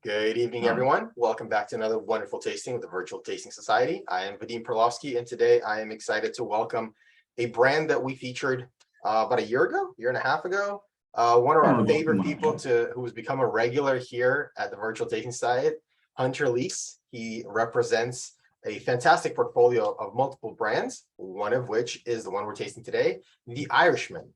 Good evening, everyone. Welcome back to another wonderful tasting with the Virtual Tasting Society. I am Vadim Perlovsky, and today I am excited to welcome a brand that we featured about a year and a half ago. One of our favorite people who has become a regular here at the Virtual Tasting Society, Hunter Leese. He represents a fantastic portfolio of multiple brands, one of which is the one we're tasting today, the Irishman.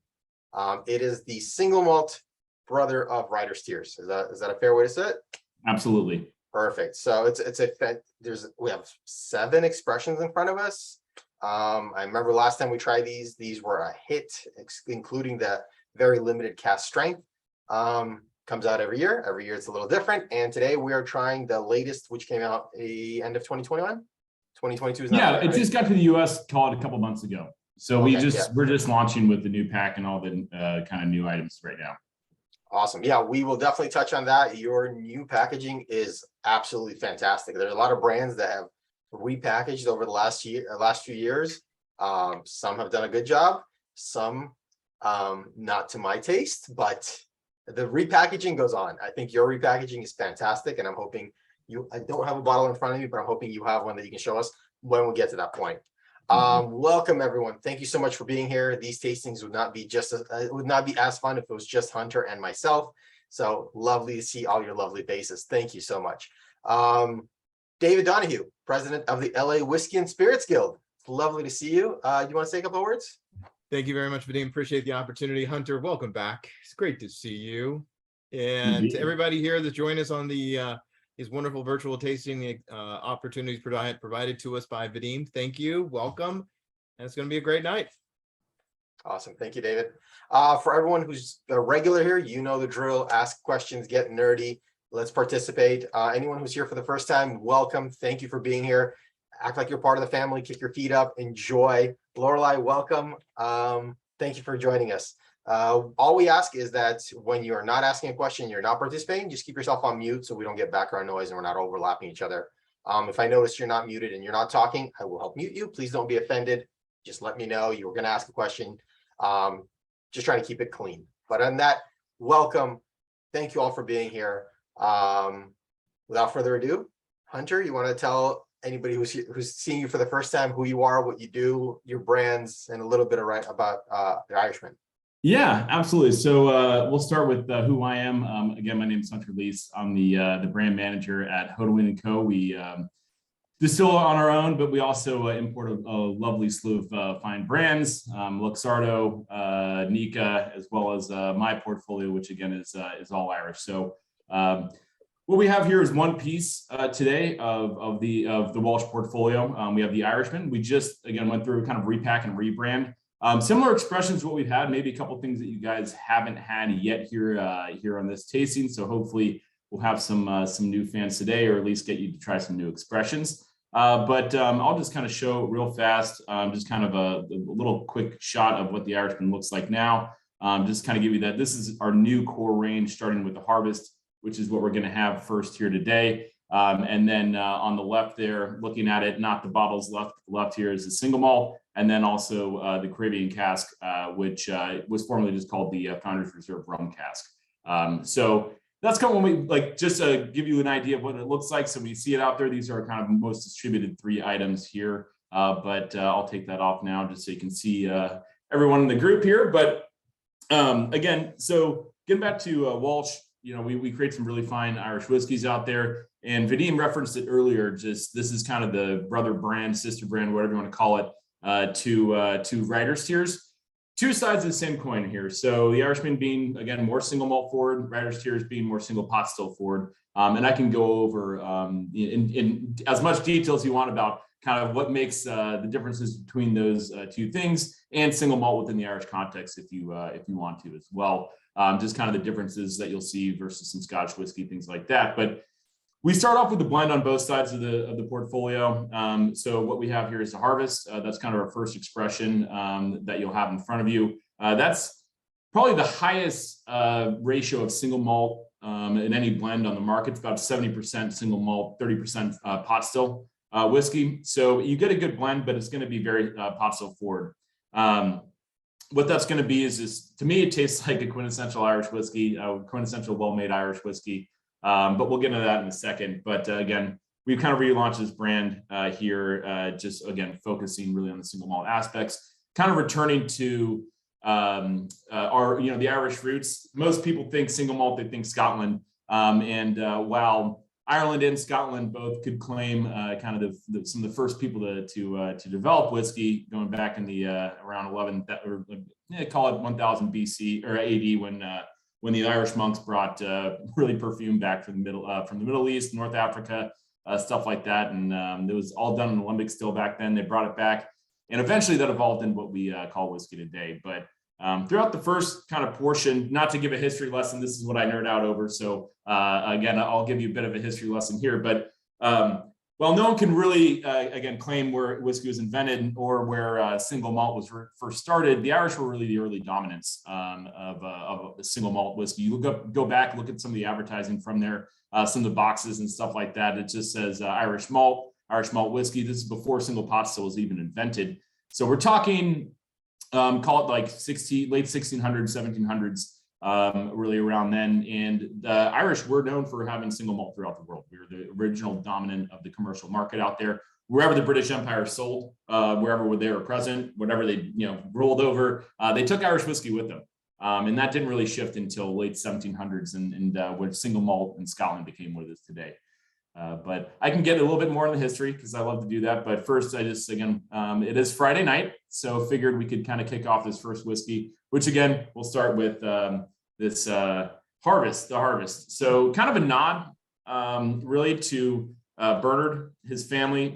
It is the single malt brother of Ryder's Tears. Is that a fair way to say it? Absolutely. Perfect. So we have 7 expressions in front of us. I remember last time we tried these were a hit, including the very limited cast strength. Comes out every year. Every year it's a little different. And today we are trying the latest, which came out the end of 2021. 2022 is not. Yeah, it just got to the US, call it a couple months ago. So we're just launching with the new pack and all the kind of new items right now. Awesome. Yeah, we will definitely touch on that. Your new packaging is absolutely fantastic. There's a lot of brands that have repackaged over the last few years. Some have done a good job, some not to my taste, but the repackaging goes on. I think your repackaging is fantastic, and I'm hoping I don't have a bottle in front of me, but I'm hoping you have one that you can show us when we get to that point. Welcome everyone. Thank you so much for being here. These tastings would not be as fun if it was just Hunter and myself. So lovely to see all your lovely faces. Thank you so much. David Donahue, president of the LA Whiskey and Spirits Guild. It's lovely to see you. Do you want to say a couple of words? Thank you very much, Vadim. Appreciate the opportunity. Hunter, welcome back. It's great to see you. And to everybody here that joined us on these wonderful virtual tasting opportunities provided to us by Vadim. Thank you. Welcome. And it's going to be a great night. Awesome. Thank you, David. For everyone who's a regular here, you know the drill. Ask questions, get nerdy. Let's participate. Anyone who's here for the first time, welcome. Thank you for being here. Act like you're part of the family. Kick your feet up. Enjoy. Lorelei, welcome. Thank you for joining us. All we ask is that when you're not asking a question, you're not participating, just keep yourself on mute so we don't get background noise and we're not overlapping each other. If I notice you're not muted and you're not talking, I will help mute you. Please don't be offended. Just let me know you were going to ask a question. Just trying to keep it clean. But on that, welcome. Thank you all for being here. Without further ado, Hunter, you want to tell anybody who's seeing you for the first time who you are, what you do, your brands, and a little bit about the Irishman? Yeah, absolutely. So we'll start with who I am. Again, my name is Hunter Leese. I'm the brand manager at Hodewin & Co. We distill on our own, but we also import a lovely slew of fine brands, Luxardo, Nika, as well as my portfolio, which again is all Irish. So what we have here is one piece today of the Walsh portfolio. We have the Irishman. We just again went through kind of repack and rebrand. Similar expressions to what we've had, maybe a couple of things that you guys haven't had yet here on this tasting. So hopefully we'll have some new fans today, or at least get you to try some new expressions. But I'll just kind of show real fast, just kind of a little quick shot of what the Irishman looks like now. Just kind of give you that. This is our new core range, starting with the Harvest, which is what we're going to have first here today. And then on the left there, looking at it, not the bottles left here is a single malt. And then also the Caribbean cask, which was formerly just called the Founders Reserve Rum Cask. So that's kind of when we just to give you an idea of what it looks like. So we see it out there. These are kind of most distributed 3 items here, but I'll take that off now just so you can see everyone in the group here. But again, so getting back to Walsh, we create some really fine Irish whiskeys out there. And Vadim referenced it earlier. Just this is kind of the brother brand, sister brand, whatever you want to call it, to Ryder's Tears. 2 sides of the same coin here. So the Irishman being, again, more single malt forward, Ryder's Tears being more single pot still forward. And I can go over in as much detail as you want about kind of what makes the differences between those 2 things, and single malt within the Irish context if you want to as well. Just kind of the differences that you'll see versus some Scotch whiskey, things like that. But we start off with the blend on both sides of the portfolio. So what we have here is the Harvest. That's kind of our first expression that you'll have in front of you. That's probably the highest ratio of single malt in any blend on the market. It's about 70% single malt, 30% pot still whiskey. So you get a good blend, but it's going to be very pot still forward. What that's going to be is to me, it tastes like a quintessential Irish whiskey, quintessential well-made Irish whiskey. But we'll get into that in a second. But again, we've kind of relaunched this brand here, just again, focusing really on the single malt aspects, kind of returning to our, the Irish roots. Most people think single malt, they think Scotland. While Ireland and Scotland both could claim kind of some of the first people to develop whiskey, going back in the around 11 or call it 1000 BC or AD, when the Irish monks brought really perfume back from the Middle East, North Africa, stuff like that, and it was all done in alembic still back then. They brought it back, and eventually that evolved into what we call whiskey today. But throughout the first kind of portion, not to give a history lesson, this is what I nerd out over. So again, I'll give you a bit of a history lesson here. But while no one can really, again, claim where whiskey was invented or where single malt was first started, the Irish were really the early dominance of single malt whiskey. You go back, look at some of the advertising from there, some of the boxes and stuff like that. It just says Irish malt whiskey. This is before single pot still was even invented. So we're talking, call it like late 1600s, 1700s, really around then. And the Irish were known for having single malt throughout the world. We were the original dominant of the commercial market out there. Wherever the British Empire sold, wherever they were present, whatever they rolled over, they took Irish whiskey with them. And that didn't really shift until late 1700s, and when single malt in Scotland became what it is today. But I can get a little bit more in the history because I love to do that. But first, it is Friday night, so figured we could kind of kick off this first whiskey, which again, we'll start with this Harvest, the Harvest. So kind of a nod really to Bernard, his family.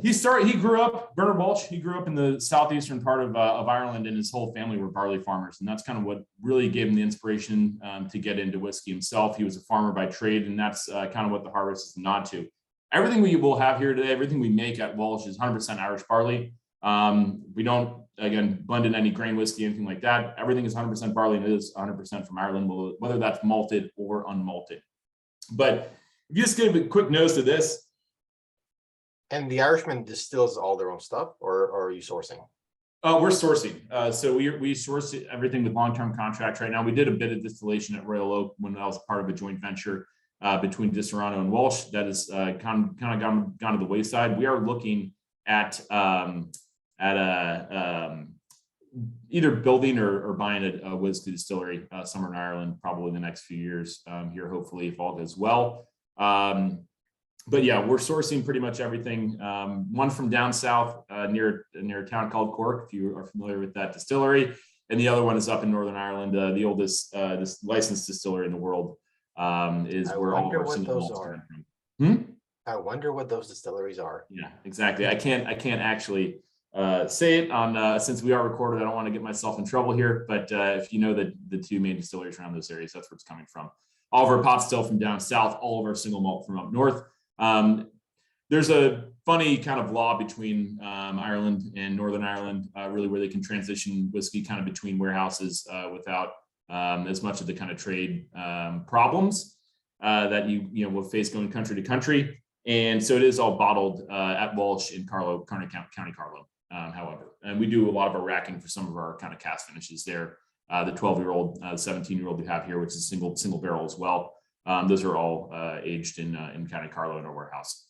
Bernard Walsh, he grew up in the southeastern part of Ireland, and his whole family were barley farmers. And that's kind of what really gave him the inspiration to get into whiskey himself. He was a farmer by trade, and that's kind of what the Harvest is a nod to. Everything we will have here today, everything we make at Walsh is 100% Irish barley. We don't, again, blend in any grain whiskey, anything like that. Everything is 100% barley, and it is 100% from Ireland, whether that's malted or unmalted. But if you just give a quick nose to this. And the Irishman distills all their own stuff, or are you sourcing? We're sourcing. So we source everything with long-term contracts right now. We did a bit of distillation at Royal Oak when that was part of a joint venture between Disaronno and Walsh. That has kind of gone to the wayside. We are looking at either building or buying a whiskey distillery somewhere in Ireland, probably in the next few years here, hopefully, if all goes well. But yeah, we're sourcing pretty much everything. One from down south near a town called Cork, if you are familiar with that distillery, and the other one is up in Northern Ireland. The oldest this licensed distillery in the world is where all of our single malts come from. I wonder what those distilleries are. Yeah, exactly. I can't actually say it on since we are recorded. I don't want to get myself in trouble here, but if you know the two main distilleries around those areas, that's where it's coming from. All of our pot still from down south, all of our single malt from up north. There's a funny kind of law between Ireland and Northern Ireland, really, where they can transition whiskey kind of between warehouses without as much of the kind of trade problems that you will face going country to country. And so it is all bottled at Walsh in County Carlow, however. And we do a lot of our racking for some of our kind of cast finishes there. The 12-year-old, 17-year-old we have here, which is single barrel as well. Those are all aged in County Carlow in our warehouse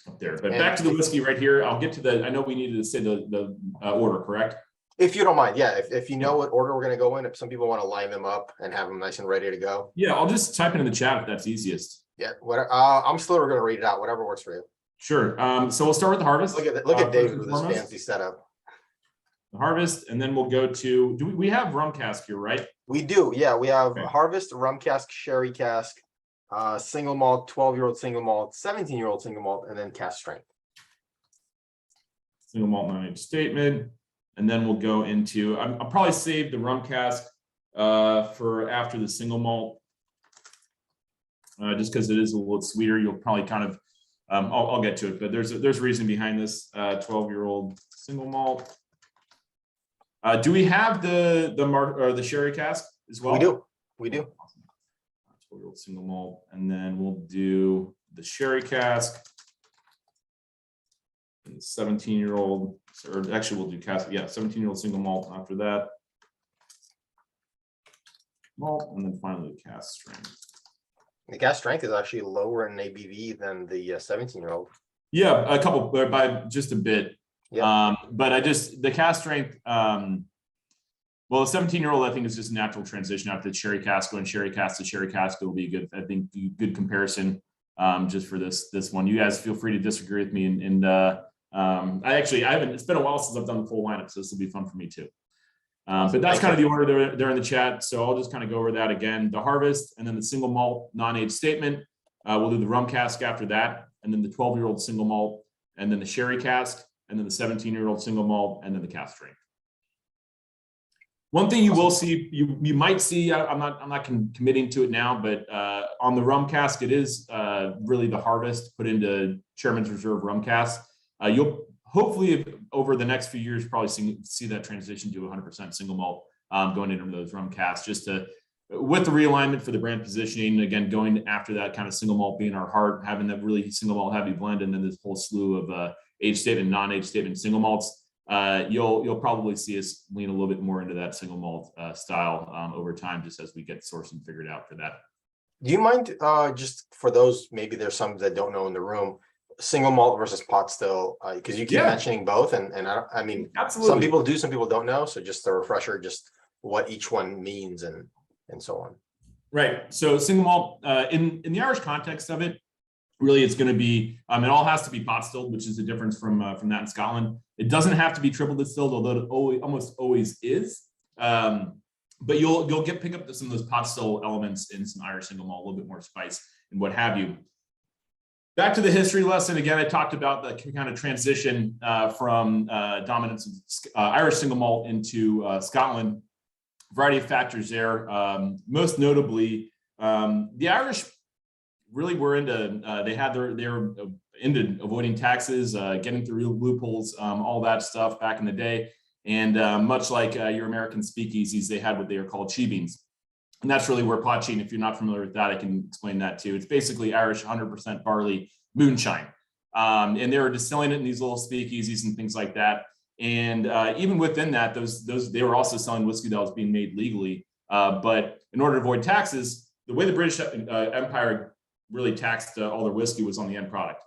up there. But back to the whiskey right here. I'll get to I know we needed to say the order, correct? If you don't mind, yeah. If you know what order we're going to go in, if some people want to line them up and have them nice and ready to go. Yeah, I'll just type it in the chat if that's easiest. Yeah, I'm still going to read it out, whatever works for you. Sure. So we'll start with the Harvest. Look at David with his fancy setup. The Harvest, and then we'll go to, we have rum cask here, right? We do, yeah. We have Harvest, rum cask, sherry cask, single malt, 12-year-old single malt, 17-year-old single malt, and then cask strength. Single malt non-age statement. And then we'll go into, I'll probably save the rum cask for after the single malt, just because it is a little sweeter. You'll probably kind of, I'll get to it, but there's reason behind this 12-year-old single malt. Do we have the sherry cask as well? We do. 12-year-old single malt, and then we'll do the sherry cask. And the 17-year-old, or actually we'll do cask, yeah, 17-year-old single malt after that. malt, and then finally the cask strength. The cask strength is actually lower in ABV than the 17-year-old. Yeah, a couple, but by just a bit. Yeah. But the cask strength, well, the 17-year-old, I think, is just a natural transition after the sherry cask. Going sherry cask to sherry cask will be good. I think good comparison just for this one. You guys feel free to disagree with me, and I haven't. It's been a while since I've done the full lineup, so this will be fun for me too. But that's kind of the order there in the chat. So I'll just kind of go over that again. The harvest, and then the single malt non-age statement. We'll do the rum cask after that, and then the 12-year-old single malt, and then the sherry cask, and then the 17-year-old single malt, and then the cask strength. One thing you will see, you might see, I'm not committing to it now, but on the rum cask, it is really the harvest put into Chairman's Reserve rum cask. You'll hopefully over the next few years probably see that transition to 100% single malt going into those rum casks, just to with the realignment for the brand positioning, again going after that kind of single malt being our heart, having that really single malt heavy blend, and then this whole slew of age statement, non-age statement single malts. You'll probably see us lean a little bit more into that single malt style over time, just as we get sourcing figured out for that. Do you mind just for those, maybe there's some that don't know in the room, single malt versus pot still, because you keep mentioning both, and I mean, absolutely, some people do, some people don't know. So just a refresher, just what each one means and so on. Right. So single malt in the Irish context of it, really it's going to be it all has to be pot stilled, which is the difference from that in Scotland. It doesn't have to be triple distilled, although it almost always is. But you'll pick up some of those pot still elements in some Irish single malt, a little bit more spice and what have you. Back to the history lesson again. I talked about the kind of transition from dominance of Irish single malt into Scotland. Variety of factors there. Most notably, the Irish really were into they're into avoiding taxes, getting through loopholes, all that stuff back in the day. And much like your American speakeasies, they had what they are called cheebings. And that's really where pot cheating, if you're not familiar with that, I can explain that too. It's basically Irish 100% barley moonshine. And they were distilling it in these little speakeasies and things like that. And even within that, they were also selling whiskey that was being made legally. But in order to avoid taxes, the way the British Empire really taxed all their whiskey was on the end product.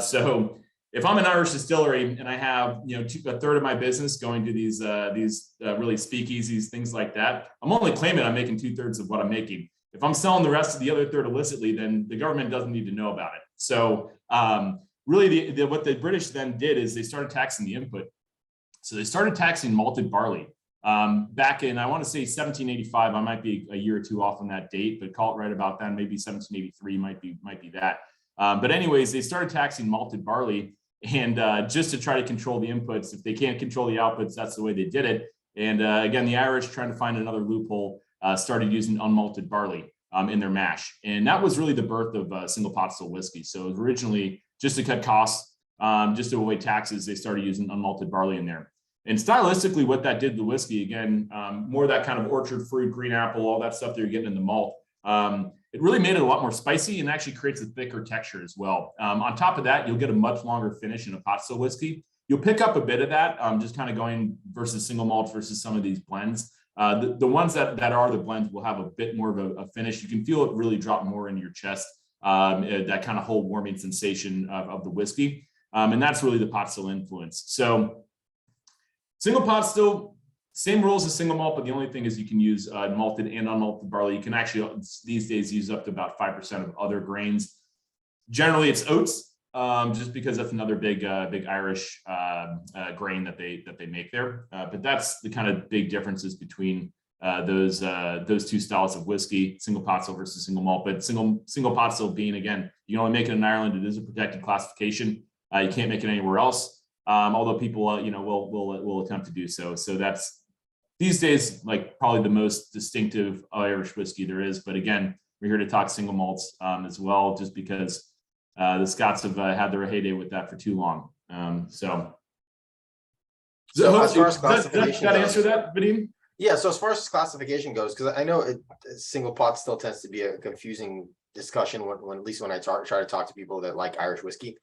So if I'm an Irish distillery and I have a third of my business going to these really speakeasies, things like that, I'm only claiming I'm making 2/3 of what I'm making. If I'm selling the rest of the other third illicitly, then the government doesn't need to know about it. So really, what the British then did is they started taxing the input. So they started taxing malted barley back in, I want to say 1785. I might be a year or two off on that date, but call it right about then. Maybe 1783 might be that. But anyways, they started taxing malted barley, and just to try to control the inputs. If they can't control the outputs, that's the way they did it. And again, the Irish, trying to find another loophole, started using unmalted barley in their mash, and that was really the birth of single pot still whiskey. So it was originally just to cut costs, just to avoid taxes. They started using unmalted barley in there. And stylistically, what that did to the whiskey, again, more that kind of orchard fruit, green apple, all that stuff that you're getting in the malt. It really made it a lot more spicy and actually creates a thicker texture as well. On top of that, you'll get a much longer finish in a pot still whiskey. You'll pick up a bit of that, just kind of going versus single malt versus some of these blends. The ones that are the blends will have a bit more of a finish. You can feel it really drop more into your chest, that kind of whole warming sensation of the whiskey. And that's really the pot still influence. So single pot still, same rules as single malt, but the only thing is you can use malted and unmalted barley. You can actually these days use up to about 5% of other grains. Generally, it's oats, just because that's another big Irish grain that they make there. But that's the kind of big differences between those two styles of whiskey, single pot still versus single malt. But single pot still being, again, you can only make it in Ireland. It is a protected classification. You can't make it anywhere else. Although people, will attempt to do so. So that's these days, like, probably the most distinctive Irish whiskey there is. But again, we're here to talk single malts as well, just because the Scots have had their heyday with that for too long. So as far as classification that goes, answer that, Vadim? Yeah. So as far as classification goes, because I know single pot still tends to be a confusing discussion when at least when I try to talk to people that like Irish whiskey.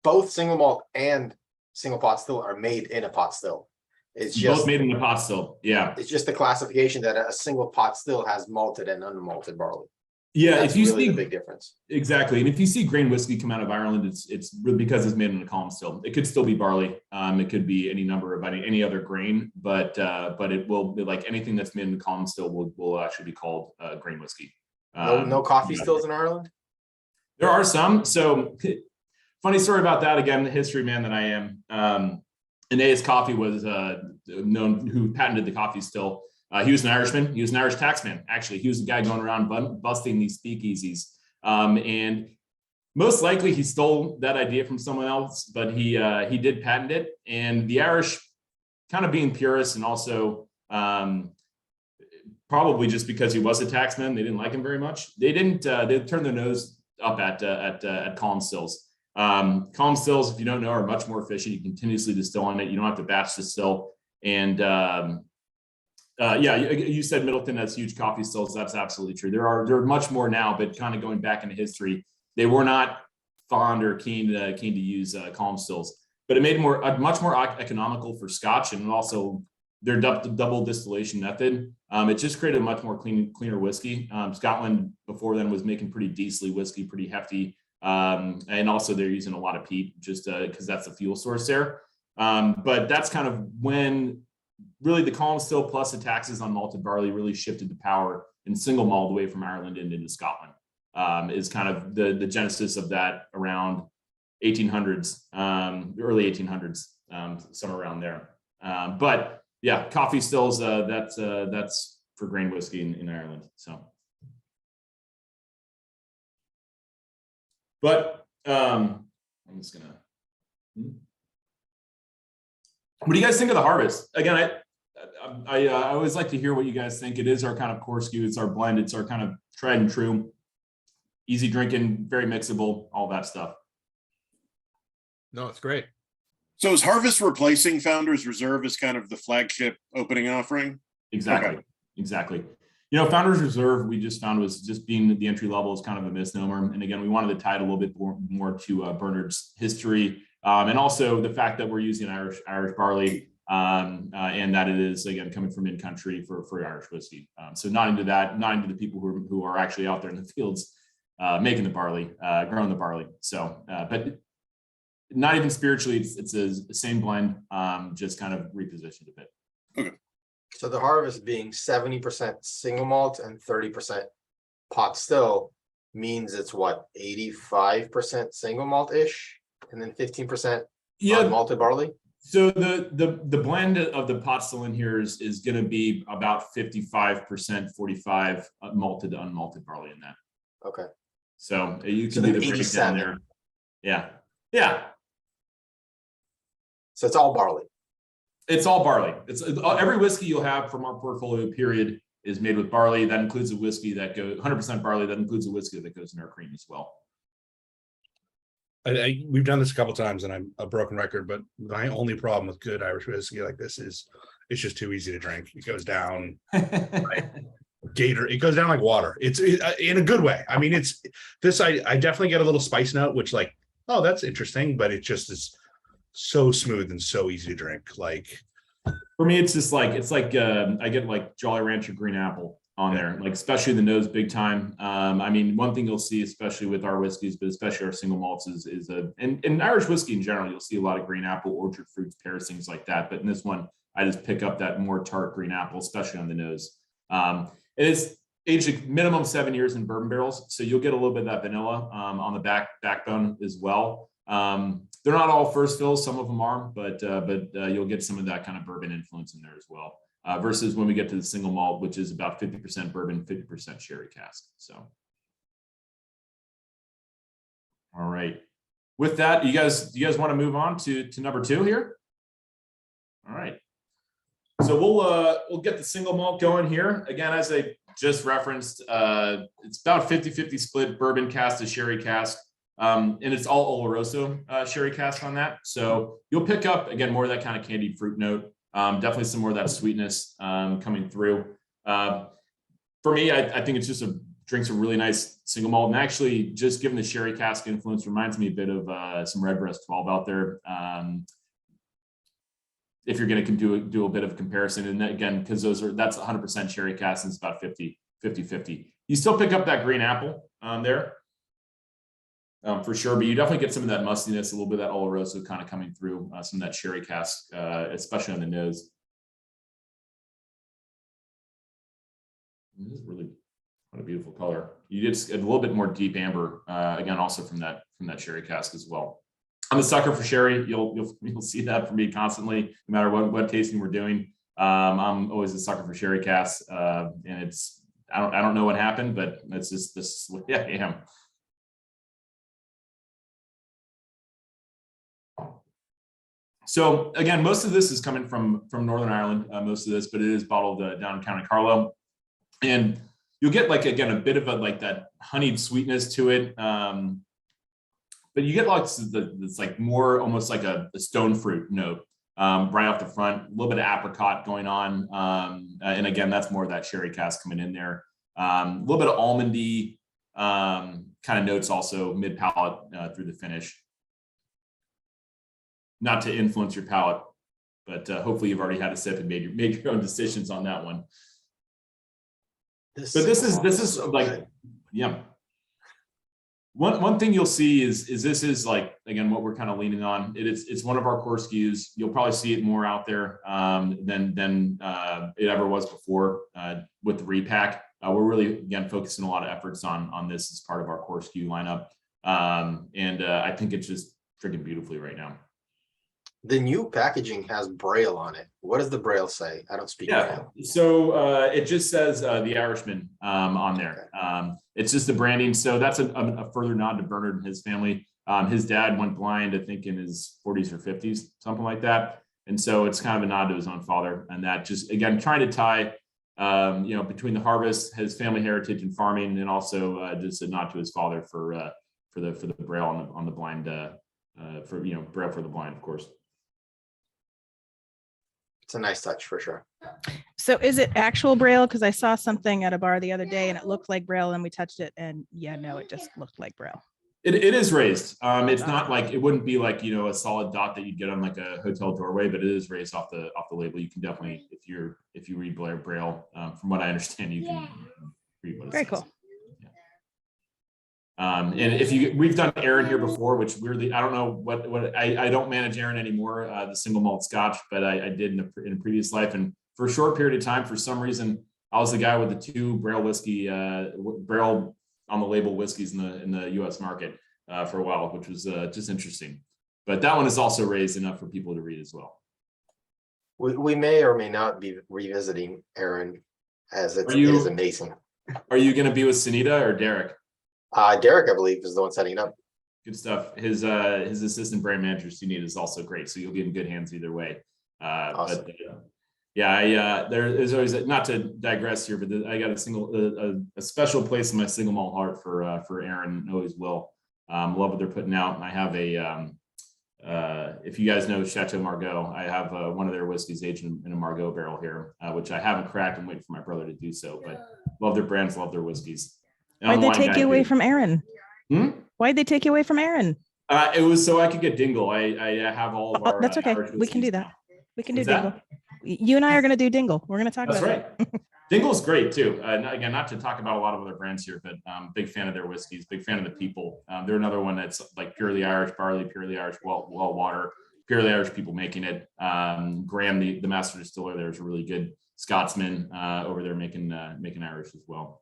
Both single malt and single pot still are made in a pot still. It's Both just, made in the pot still. Yeah. it's just the classification that a single pot still has malted and unmalted barley. Yeah. That's If you really see the big difference. exactly, and if you see grain whiskey come out of Ireland, it's really because it's made in a column still. It could still be barley. It could be any number of any other grain, but it will be like anything that's made in a column still will actually be called grain whiskey. No coffee Yeah. stills in Ireland? There are some. So funny story about that. Again, the history man that I am. Aeneas Coffee was known who patented the coffee still. He was an Irishman. He was an Irish taxman. Actually, he was the guy going around busting these speakeasies. And most likely he stole that idea from someone else, but he did patent it. And the Irish, kind of being purists, and also probably just because he was a taxman, they didn't like him very much. They didn't. They turned their nose up at column stills. Column stills, if you don't know, are much more efficient. You continuously distill on it. You don't have to batch distill. And yeah, you said Middleton has huge coffee stills. That's absolutely true. There are much more now, but kind of going back into history, they were not fond or keen to use column stills. But it made much more economical for Scotch, and also their double distillation method. It just created a much more cleaner whiskey. Scotland before then was making pretty diesely whiskey, pretty hefty. And also they're using a lot of peat just because that's the fuel source there. But that's kind of when really the column still plus the taxes on malted barley really shifted the power in single malt away from Ireland and into Scotland. Is kind of the genesis of that around 1800s, early 1800s, somewhere around there. But yeah, coffee stills, that's for grain whiskey in Ireland. So. But I'm just gonna. What do you guys think of the harvest? Again, I always like to hear what you guys think. It is our kind of core skew. It's our blend. It's our kind of tried and true, easy drinking, very mixable, all that stuff. No, it's great. So is Harvest replacing Founders Reserve as kind of the flagship opening offering? Exactly. Okay. Exactly. You know, Founders Reserve, we just found was just being the entry level is kind of a misnomer. And again, we wanted to tie it a little bit more to Bernard's history, and also the fact that we're using Irish barley, and that it is again coming from in country for Irish whiskey. So not into the people who are actually out there in the fields making the barley, growing the barley. So, but not even spiritually, it's the same blend, just kind of repositioned a bit. Okay. So the harvest being 70% single malt and 30% pot still means it's what, 85% single malt ish, and then 15% malted barley. So the blend of the pot still in here is going to be about 55%, 45 malted to unmalted barley in that. Okay. So you So can then do the breakdown 87. there. Yeah. Yeah. So it's all barley. It's all barley. It's every whiskey you'll have from our portfolio period is made with barley. That includes a whiskey that goes 100% barley. That includes a whiskey that goes in our cream as well. We've done this a couple times, and I'm a broken record, but my only problem with good Irish whiskey like this is it's just too easy to drink. It goes down like gator. It goes down like water. It's in a good way. I mean, it's this. I definitely get a little spice note, which like, oh, that's interesting, but it just is so smooth and so easy to drink. Like for me, it's just like I get like Jolly Rancher green apple on there, like especially the nose big time. I mean, one thing you'll see, especially with our whiskeys, but especially our single malts, is and Irish whiskey in general, you'll see a lot of green apple, orchard fruits, pears, things like that. But in this one, I just pick up that more tart green apple, especially on the nose. It is aged minimum 7 years in bourbon barrels, so you'll get a little bit of that vanilla on the backbone as well. They're not all first fills, some of them are, but you'll get some of that kind of bourbon influence in there as well. Versus when we get to the single malt, which is about 50% bourbon, 50% sherry cask. So, all right. With that, do you guys want to move on to number 2 here? All right. So we'll get the single malt going here. Again, as I just referenced, it's about 50-50 split bourbon cask to sherry cask. And it's all Oloroso sherry cask on that. So you'll pick up, again, more of that kind of candied fruit note. Definitely some more of that sweetness coming through. For me, I think it's just drinks a really nice single malt. And actually, just given the sherry cask influence, reminds me a bit of some Redbreast 12 out there. if you're going to do a bit of comparison. And again, because that's 100% sherry cask, and it's about 50-50. You still pick up that green apple there. For sure, but you definitely get some of that mustiness, a little bit of that Oloroso kind of coming through, some of that sherry cask, especially on the nose. This is really what a beautiful color. You get a little bit more deep amber, again, also from that sherry cask as well. I'm a sucker for sherry. You'll see that from me constantly, no matter what tasting we're doing. I'm always a sucker for sherry cask, and it's I don't know what happened, but it's just this. Yeah, I am. So again, most of this is coming from Northern Ireland, most of this, but it is bottled down in County Carlow, and you'll get like again a bit of like that honeyed sweetness to it, but you get like this like more almost like a stone fruit note right off the front, a little bit of apricot going on, and again that's more of that sherry cask coming in there, a little bit of almondy kind of notes also mid palate through the finish. Not to influence your palate, but hopefully you've already had a sip and made your own decisions on that one. This is so like good. Yeah. One thing you'll see is this is like again what we're kind of leaning on. It's one of our core SKUs. You'll probably see it more out there than it ever was before with the repack. We're really again focusing a lot of efforts on this as part of our core SKU lineup, and I think it's just freaking beautifully right now. The new packaging has Braille on it. What does the Braille say? I don't speak Braille. So it just says the Irishman on there. Okay. It's just the branding. So that's a further nod to Bernard and his family. His dad went blind, I think, in his 40s or 50s, something like that. And so it's kind of a nod to his own father. And that just, again, trying to tie, between the harvest, his family heritage and farming, and also just a nod to his father for the Braille on the blind, Braille for the blind, of course. It's a nice touch for sure. So is it actual Braille? Because I saw something at a bar the other day and it looked like Braille and we touched it and yeah, no, it just looked like Braille. It is raised. It's not like, it wouldn't be like, a solid dot that you'd get on like a hotel doorway, but it is raised off the label. You can definitely, if you read Braille, from what I understand, you can read what it Very says. Cool. And we've done Aaron here before, which weirdly, I don't know what I don't manage Aaron anymore, the single malt Scotch, but I did in a previous life. And for a short period of time, for some reason, I was the guy with the 2 Braille whiskey, Braille on the label whiskeys in the U.S. market for a while, which was just interesting. But that one is also raised enough for people to read as well. We may or may not be revisiting Aaron, as it is amazing. Are you going to be with Sunita or Derek? Derek, I believe, is the one setting it up. Good stuff. His assistant brand manager, Sunita, is also great. So you'll be in good hands either way. Awesome. But there's always, not to digress here, but I got a special place in my single malt heart for Aaron, and always will. Love what they're putting out. And I have if you guys know Chateau Margaux, I have one of their whiskeys aged in a Margaux barrel here, which I haven't cracked. I'm waiting for my brother to do so, but love their brands, love their whiskeys. Why'd they take you away from Aaron? Why'd they take you away from Aaron? It was so I could get Dingle. I have all of our. That's okay. We can do that. We can do Dingle. You and I are going to do Dingle. We're going to talk about it. That's right. Dingle's great too. Again, not to talk about a lot of other brands here, but big fan of their whiskeys, big fan of the people. They're another one that's like purely Irish barley, purely Irish well water, purely Irish people making it. Graham, the master distiller, there's a really good Scotsman over there making Irish as well.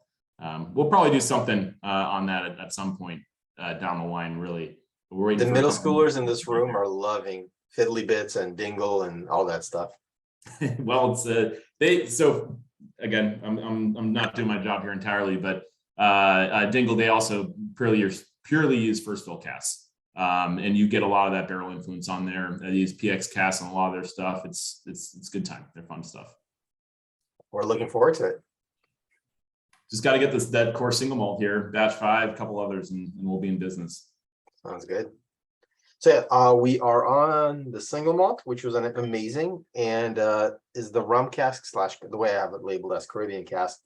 We'll probably do something on that at some point down the line, really. The middle schoolers in this room are loving Fiddly Bits and Dingle and all that stuff. Well, it's so again, I'm not doing my job here entirely, but Dingle, they also purely use first fill casks, and you get a lot of that barrel influence on there. They use PX casks on a lot of their stuff. It's good time. They're fun stuff. We're looking forward to it. Just got to get that core single malt here, batch 5, a couple others, and we'll be in business. Sounds good. So we are on the single malt, which was amazing, and is the rum cask / the way I have it labeled as Caribbean cask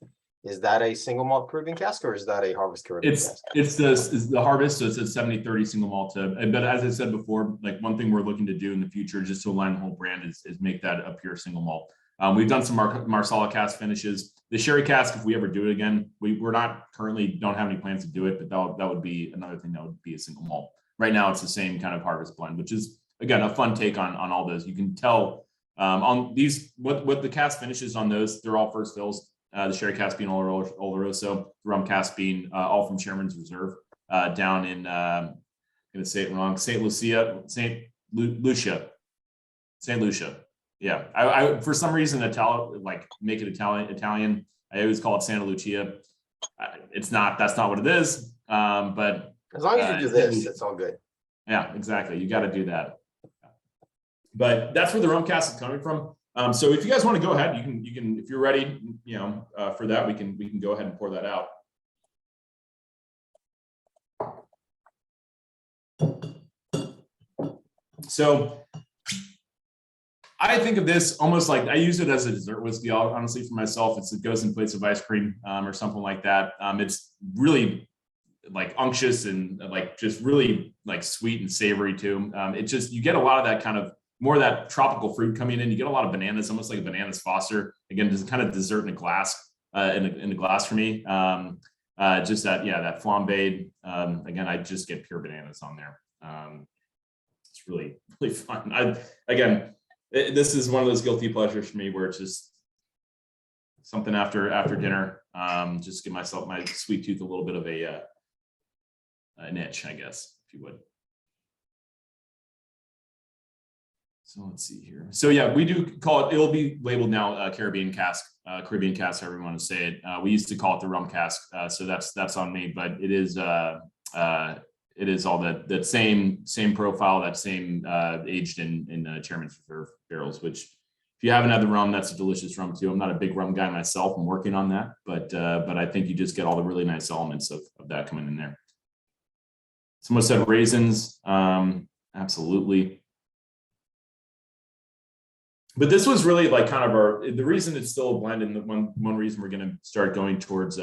Is that a single malt Caribbean cask or is that a harvest Caribbean cask? It's the harvest, so it's a 70-30 single malt. But as I said before, like one thing we're looking to do in the future, just to align the whole brand, is make that a pure single malt. We've done some Marsala cask finishes. The sherry cask, if we ever do it again, we're not currently don't have any plans to do it, but that would be another thing that would be a single malt. Right now, it's the same kind of harvest blend, which is again a fun take on all those. You can tell on these what the cask finishes on those. They're all first fills. The sherry cask being Oloroso, the rum cask being all from Chairman's Reserve down in I'm gonna say it wrong, St. Lucia. Yeah, I for some reason make it Italian. I always call it Santa Lucia. It's not. That's not what it is. But as long as you do this, it's all good. Yeah, exactly. You got to do that. But that's where the rum cask is coming from. So if you guys want to go ahead, you can if you're ready, for that, we can go ahead and pour that out. So I think of this almost like I use it as a dessert whiskey. Honestly, for myself, it goes in place of ice cream or something like that. It's really like unctuous and like just really like sweet and savory too. It just you get a lot of that kind of more of that tropical fruit coming in. You get a lot of bananas, almost like a bananas foster. Again, just kind of dessert in a glass, in a glass for me. Just that flambéed. Again, I just get pure bananas on there. It's really, really fun. This is one of those guilty pleasures for me where it's just something after dinner. Just give myself my sweet tooth a little bit of an itch, I guess, if you would. So let's see here. So yeah, we do call it, it'll be labeled now Caribbean cask, however you want to say it. We used to call it the rum cask. So that's on me, but it is all that same profile, that same aged in Chairman's Reserve barrels, which if you haven't had the rum, that's a delicious rum too. I'm not a big rum guy myself. I'm working on that, but I think you just get all the really nice elements of that coming in there. Someone said raisins. Absolutely. But this was really like kind of the reason it's still a blend, and the one reason we're going to start going towards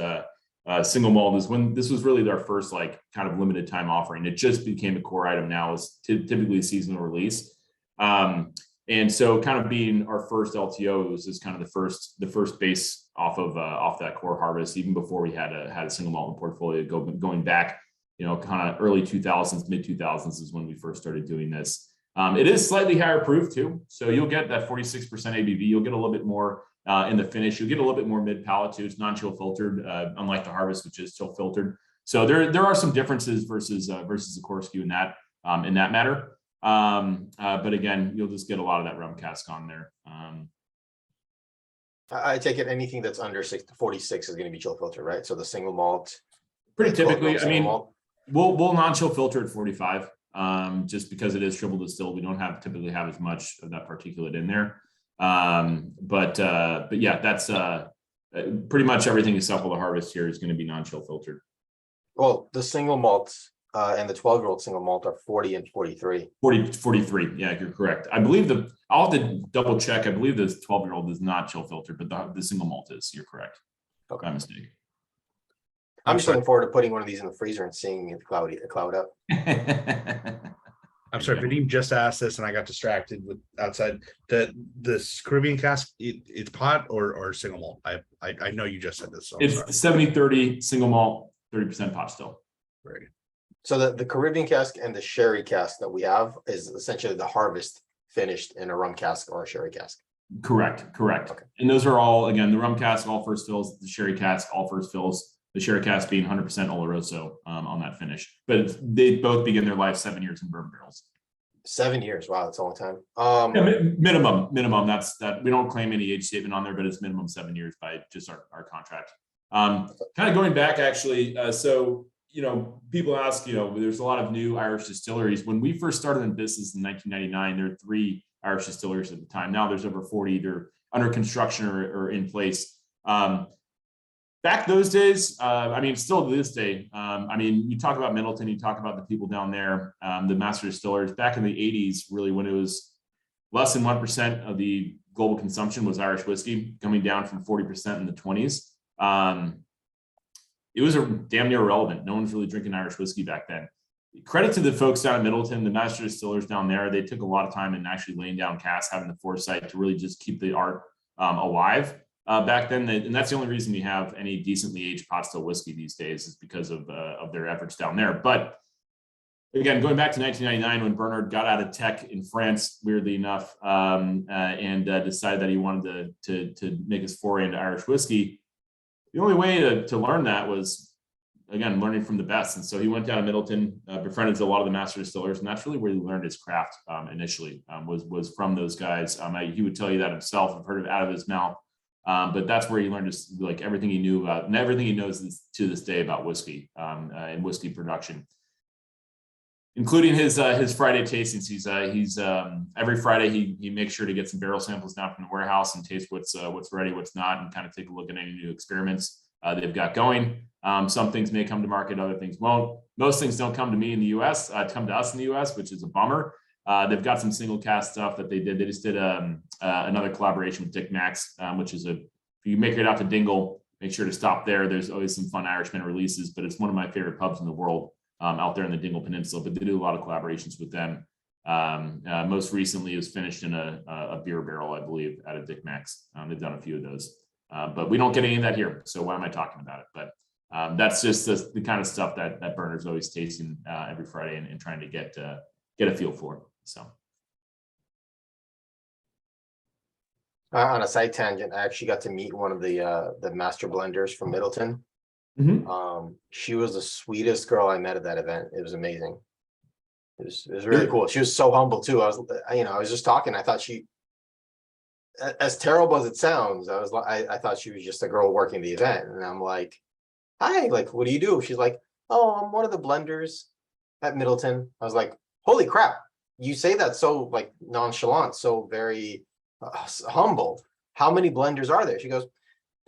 single malt is when this was really our first like kind of limited time offering. It just became a core item now, is typically a seasonal release. And so kind of being our first LTOs is kind of the first base off that core harvest, even before we had a single malt in the portfolio going back, kind of early 2000s, mid 2000s is when we first started doing this. It is slightly higher proof too. So you'll get that 46% ABV. You'll get a little bit more in the finish. You'll get a little bit more mid palate too. It's non-chill filtered, unlike the harvest, which is chill filtered. So there are some differences versus the core skew in that matter. But again, you'll just get a lot of that rum cask on there. I take it anything that's under 46 is going to be chill filter, right? So the single malt. Pretty typically, I mean, malt. we'll non-chill filter at 45. Just because it is triple distilled, we don't typically have as much of that particulate in there. But yeah, that's pretty much everything except for the harvest here is going to be non-chill filtered. Well, the single malts and the 12-year-old single malt are 40 and 43. 43. Yeah, you're correct. I believe I'll have to double check. I believe the 12-year-old is not chill filtered, but the single malt is. You're correct. Okay. My mistake. I'm just looking forward to putting one of these in the freezer and seeing it cloud up. I'm sorry, Vadim just asked this and I got distracted with outside this Caribbean cask. It's pot or single malt. I know you just said this. So it's 70-30 single malt, 30% pot still. Right. So the Caribbean cask and the sherry cask that we have is essentially the harvest finished in a rum cask or a sherry cask. Correct. Okay. And those are all, again, the rum cask, all first fills, the sherry cask, all first fills. The sherry cask being 100% Oloroso on that finish, but they both begin their life 7 years in bourbon barrels. 7 years, wow, that's a long time. Minimum. That's that. We don't claim any age statement on there, but it's minimum 7 years by just our contract. Kind of going back actually. So people ask, there's a lot of new Irish distilleries. When we first started in business in 1999, there were 3 Irish distilleries at the time. Now there's over 40 either under construction or in place. Back those days, still to this day, you talk about Middleton, you talk about the people down there, the master distillers. Back in the 80s, really, when it was less than 1% of the global consumption was Irish whiskey, coming down from 40% in the 20s. it was a damn near irrelevant. No one's really drinking Irish whiskey back then. Credit to the folks down in Middleton, the master distillers down there. They took a lot of time in actually laying down casks, having the foresight to really just keep the art alive back then. And that's the only reason we have any decently aged pot still whiskey these days, is because of their efforts down there. But again, going back to 1999, when Bernard got out of tech in France, weirdly enough, and decided that he wanted to make his foray into Irish whiskey, the only way to learn that was, again, learning from the best. And so he went down to Middleton, befriended a lot of the master distillers, and that's really where he learned his craft initially, was from those guys. He would tell you that himself. I've heard it out of his mouth. But that's where he learned just like everything he knew about, and everything he knows to this day about whiskey and whiskey production, including his Friday tastings. He's every Friday he makes sure to get some barrel samples down from the warehouse and taste what's ready, what's not, and kind of take a look at any new experiments they've got going. Some things may come to market, other things won't. Most things don't come to me in the U.S. Come to us in the U.S., which is a bummer. They've got some single cast stuff that they did. They just did another collaboration with Dick Max, which is if you make it out to Dingle, make sure to stop there. There's always some fun Irishman releases, but it's one of my favorite pubs in the world out there in the Dingle Peninsula. But they do a lot of collaborations with them. Most recently, it was finished in a beer barrel, I believe, out of Dick Max. They've done a few of those, but we don't get any of that here. So why am I talking about it? But that's just the kind of stuff that Bernard's always tasting every Friday and trying to get a feel for. So, on a side tangent, I actually got to meet one of the master blenders from Middleton. She was the sweetest girl I met at that event. It was amazing. It was really cool. She was so humble too. I was just talking. I thought she, as terrible as it sounds, I thought she was just a girl working the event, and I'm like, hi, like, what do you do? She's like, oh, I'm one of the blenders at Middleton. I was like, holy crap. You say that so like nonchalant, so very humble. How many blenders are there? She goes,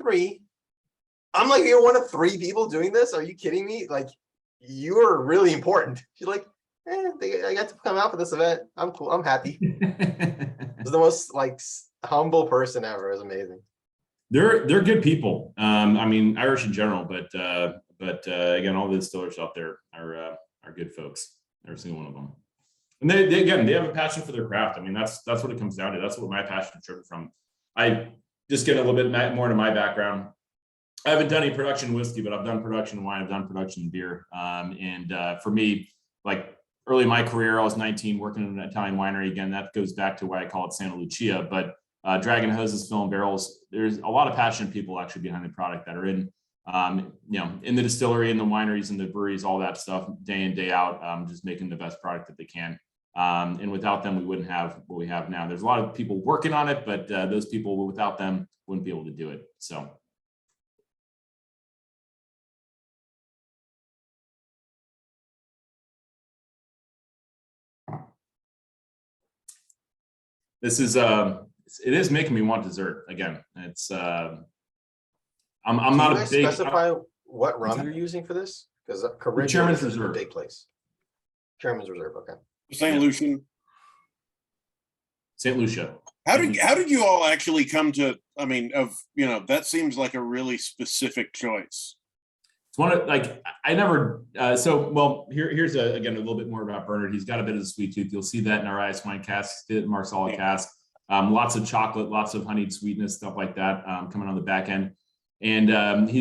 3. I'm like, you're one of 3 people doing this? Are you kidding me? Like, you're really important. She's like, I got to come out for this event. I'm cool. I'm happy. It was the most like humble person ever. It was amazing. They're good people. I mean, Irish in general, but again, all the distillers out there are good folks. Every single one of them. And they have a passion for their craft. I mean, that's what it comes down to. That's what my passion is driven from. I just get a little bit more into my background. I haven't done any production whiskey, but I've done production wine. I've done production beer. And for me, like early in my career, I was 19 working in an Italian winery. Again, that goes back to why I call it Santa Lucia. But dragging hoses, filling barrels, there's a lot of passionate people actually behind the product that are in the distillery, in the wineries, and the breweries, all that stuff, day in, day out, just making the best product that they can. And without them, we wouldn't have what we have now. There's a lot of people working on it, but those people, without them, wouldn't be able to do it. So. This is, it is making me want dessert again. It's, I'm not a big. Specify what rum you're using for this? Because Chairman's Reserve, a big place. Chairman's Reserve, okay. St. Lucian. St. Lucia. How did you all actually come to? I mean, that seems like a really specific choice. It's one of like I never. Here's again a little bit more about Bernard. He's got a bit of a sweet tooth. You'll see that in our ice wine casks, Marsala cask. Lots of chocolate, lots of honeyed sweetness, stuff like that coming on the back end. And he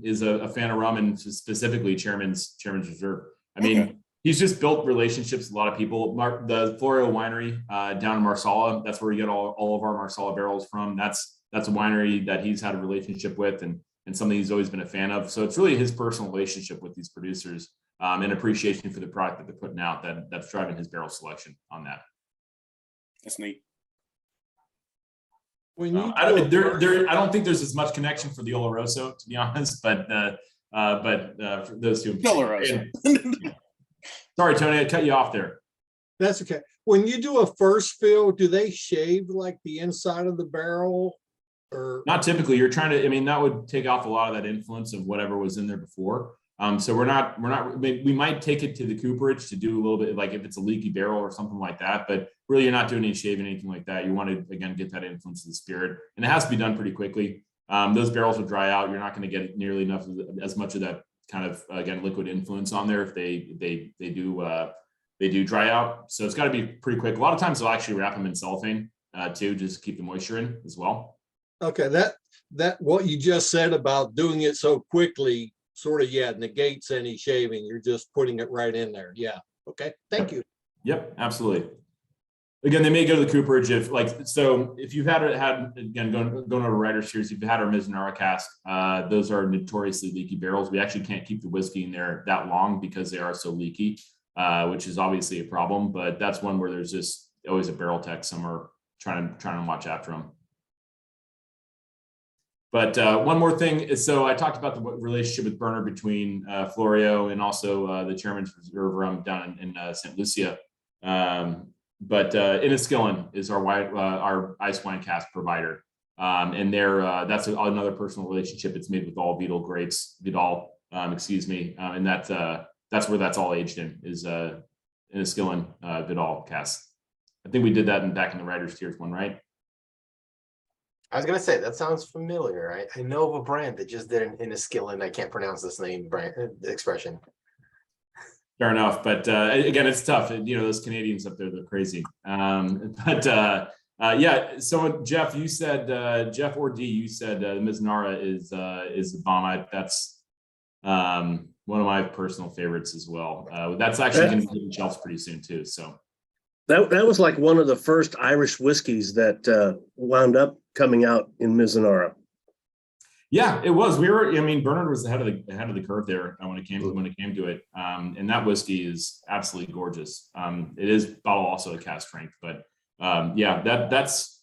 is a fan of rum, and specifically Chairman's Reserve. I mean, he's just built relationships with a lot of people. The Florio Winery down in Marsala, that's where we get all of our Marsala barrels from. That's a winery that he's had a relationship with and something he's always been a fan of. So it's really his personal relationship with these producers and appreciation for the product that they're putting out that's driving his barrel selection on that. That's neat. I don't think there's as much connection for the Oloroso, to be honest, but for those two. Oloroso. Sorry, Tony, I cut you off there. That's okay. When you do a first fill, do they shave like the inside of the barrel? Or not typically. You're trying to, I mean, that would take off a lot of that influence of whatever was in there before. So we might take it to the cooperage to do a little bit, like if it's a leaky barrel or something like that, but really you're not doing any shaving, anything like that. You want to, again, get that influence of the spirit, and it has to be done pretty quickly. those barrels will dry out. You're not going to get nearly enough as much of that kind of again liquid influence on there if they do dry out. So it's got to be pretty quick. A lot of times they'll actually wrap them in cellophane too, just to keep the moisture in as well. Okay, that what you just said about doing it so quickly sort of, negates any shaving. You're just putting it right in there. Yeah. Okay, thank you. Yep, absolutely. Again, they may go to the cooperage if you've had again, going over writer series, if you've had our Mizunara cask, those are notoriously leaky barrels. We actually can't keep the whiskey in there that long because they are so leaky, which is obviously a problem, but that's one where there's just always a barrel tech somewhere trying to watch after them. But one more thing is, so I talked about the relationship with Bernard between Florio and also the Chairman's Reserve down in St. Lucia. But Inniskillen is our ice wine cask provider. And that's another personal relationship. It's made with all Vidal grapes, and that's where that's all aged in, is Inniskillen Vidal cask. I think we did that back in the Writers Tiers one, right? I was gonna say that sounds familiar. I know of a brand that just did an Inniskillen. I can't pronounce this name brand expression. Fair enough, but again, it's tough. Those Canadians up there, they're crazy. Yeah. So Jeff, you said Jeff or D, you said Mizunara is the bomb. That's one of my personal favorites as well. That's actually going to be on shelves pretty soon too. So that was like one of the first Irish whiskeys that wound up coming out in Mizunara. Yeah, it was. Bernard was ahead of the curve there when it came to it. And that whiskey is absolutely gorgeous. It is bottle also a cask strength, but that's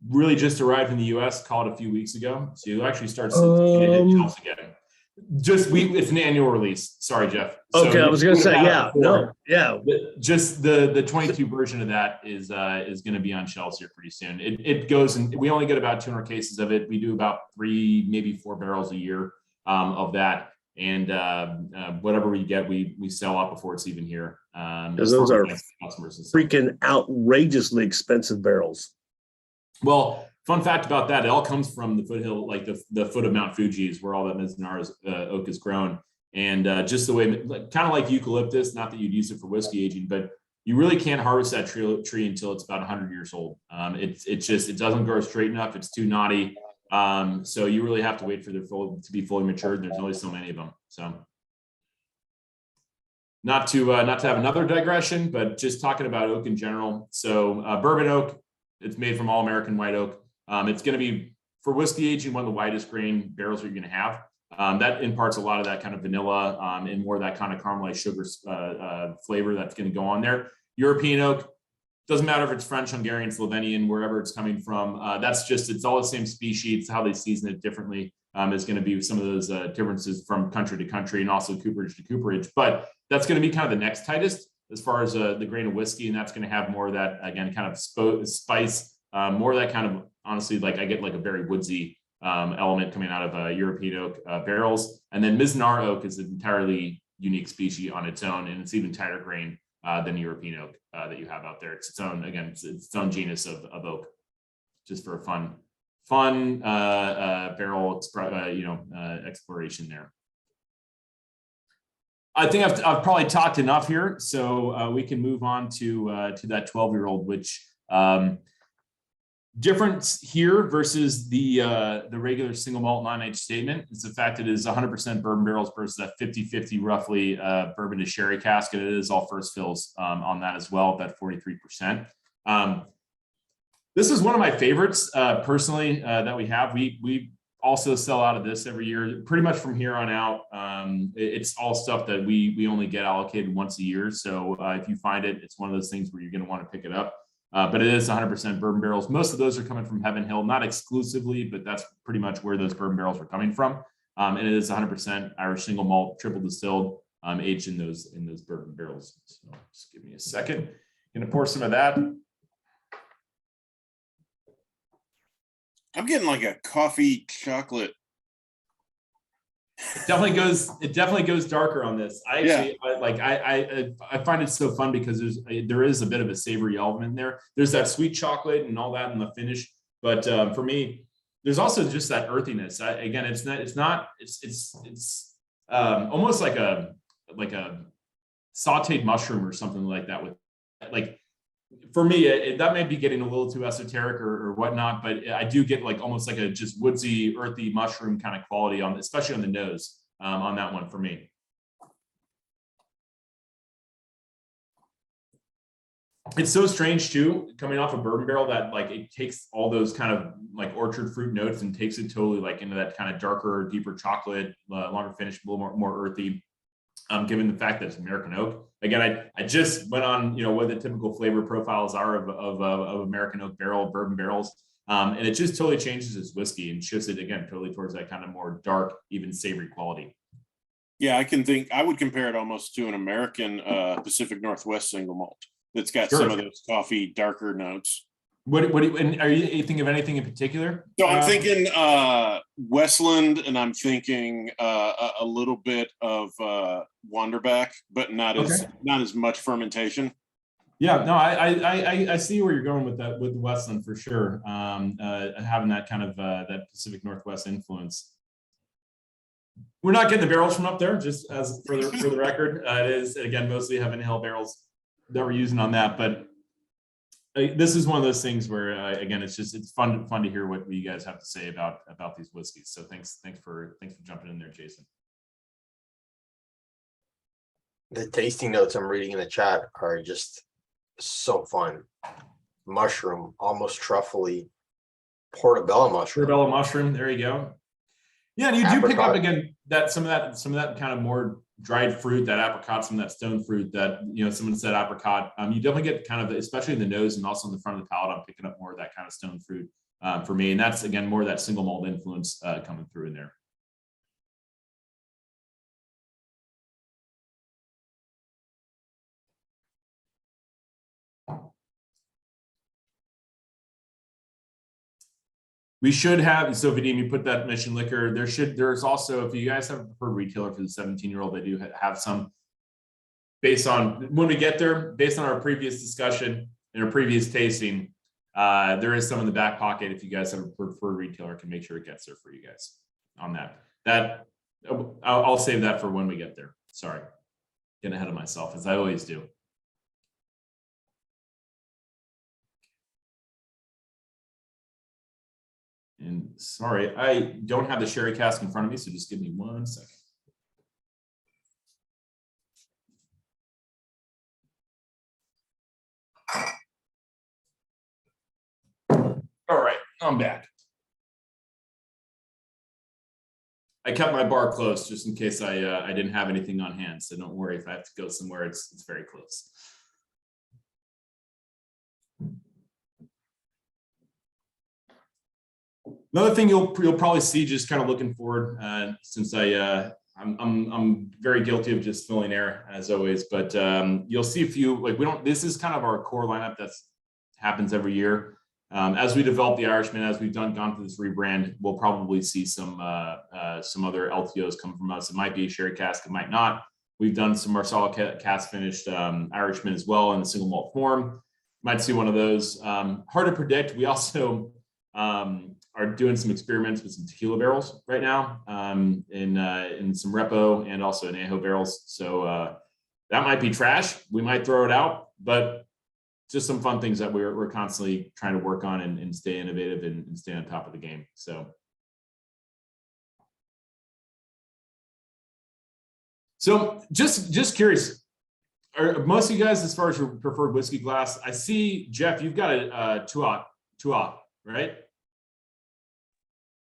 really just arrived in the US, called a few weeks ago. So you actually start seeing it in shelves again. It's an annual release. Sorry, Jeff. Okay, I was going to say, Just the 22 version of that is going to be on shelves here pretty soon. It goes, and we only get about 200 cases of it. We do about 3, maybe 4 barrels a year of that, and whatever we get, we sell out before it's even here. Because those are freaking outrageously expensive barrels. Well, fun fact about that, it all comes from the foothill, like the foot of Mount Fuji is where all that Mizunara oak is grown. And just the way, kind of like eucalyptus, not that you'd use it for whiskey aging, but you really can't harvest that tree until it's about 100 years old. It doesn't grow straight enough. It's too knotty. So you really have to wait for to be fully matured. There's only so many of them. So not to have another digression, but just talking about oak in general. So bourbon oak, it's made from all American white oak. It's going to be, for whiskey aging, one of the widest grain barrels you're going to have. That imparts a lot of that kind of vanilla and more of that kind of caramelized sugar flavor that's going to go on there. European oak, doesn't matter if it's French, Hungarian, Slovenian, wherever it's coming from. It's all the same species. It's how they season it differently is going to be some of those differences from country to country and also cooperage to cooperage. But that's going to be kind of the next tightest as far as the grain of whiskey, and that's going to have more of that, again, kind of spice, more of that kind of, honestly, like I get like a very woodsy element coming out of European oak barrels. And then Mizunara oak is an entirely unique species on its own, and it's even tighter grain than European oak that you have out there. It's its own, again, it's its own genus of oak, just for a fun barrel exploration there. I think I've probably talked enough here, so we can move on to that 12-year-old, which difference here versus the regular single malt non-age statement is the fact that it is 100% bourbon barrels versus that 50-50 roughly bourbon to sherry cask. And it is all first fills on that as well, about 43%. This is one of my favorites personally that we have. We also sell out of this every year, pretty much from here on out. It's all stuff that we only get allocated once a year. So if you find it, it's one of those things where you're going to want to pick it up. But it is 100% bourbon barrels. Most of those are coming from Heaven Hill, not exclusively, but that's pretty much where those bourbon barrels are coming from. And it is 100% Irish single malt, triple distilled, aged in those bourbon barrels. So just give me a second. Gonna pour some of that. I'm getting like a coffee chocolate. It definitely goes darker on this. I find it so fun because there is a bit of a savory element there. There's that sweet chocolate and all that in the finish, but for me, there's also just that earthiness. Again, it's almost like a sauteed mushroom or something like that. With like, for me, that may be getting a little too esoteric or whatnot, but I do get like almost like a just woodsy, earthy mushroom kind of quality on, especially on the nose, on that one for me. It's so strange too, coming off a bourbon barrel, that like it takes all those kind of like orchard fruit notes and takes it totally like into that kind of darker, deeper chocolate, longer finish, a little more earthy. Given the fact that it's American oak. Again, I just went on, what the typical flavor profiles are of American oak bourbon barrels. And it just totally changes its whiskey and shifts it again, totally towards that kind of more dark, even savory quality. Yeah, I would compare it almost to an American Pacific Northwest single malt that's got Sure. some of those coffee darker notes. What do you, and are you thinking of anything in particular? So I'm thinking Westland, and I'm thinking a little bit of Wanderback, but not as much fermentation. Yeah, no, I see where you're going with that, with Westland for sure. Having that kind of that Pacific Northwest influence. We're not getting the barrels from up there, just as for the record. It is, again, mostly Heaven Hill barrels that we're using on that, but this is one of those things where again, it's fun to hear what you guys have to say about these whiskeys. So thanks for jumping in there, Jason. The tasting notes I'm reading in the chat are just so fun. Mushroom, almost truffly, portobello mushroom. Portobello mushroom, there you go. Yeah, and you do pick up again that some of that kind of more dried fruit, that apricot, some of that stone fruit that, someone said apricot. You definitely get kind of, especially in the nose and also in the front of the palate, I'm picking up more of that kind of stone fruit for me. And that's, again, more of that single malt influence coming through in there. We should have, so Vadim, you put that Mission Liquor, there's also, if you guys have a preferred retailer for the 17-year-old, they do have some, based on, when we get there, based on our previous discussion and our previous tasting, there is some in the back pocket. If you guys have a preferred retailer, can make sure it gets there for you guys on that. I'll save that for when we get there. Sorry, getting ahead of myself, as I always do. And sorry, I don't have the sherry cask in front of me, so just give me 1 second. All right, I'm back. I kept my bar close just in case I didn't have anything on hand, so don't worry if I have to go somewhere, it's very close. Another thing you'll probably see, just kind of looking forward, since I'm very guilty of just filling air as always, but you'll see a few, like this is kind of our core lineup that happens every year. As we develop the Irishman, as we've gone through this rebrand, we'll probably see some other LTOs come from us. It might be a sherry cask, it might not. We've done some Marsala cask finished Irishman as well in the single malt form. Might see one of those. Hard to predict. We also are doing some experiments with some tequila barrels right now, in some Repo and also in Ajo barrels. So that might be trash. We might throw it out, but just some fun things that we're constantly trying to work on and stay innovative and stay on top of the game. So just curious, are most of you guys, as far as your preferred whiskey glass, I see, Jeff, you've got a two off, right?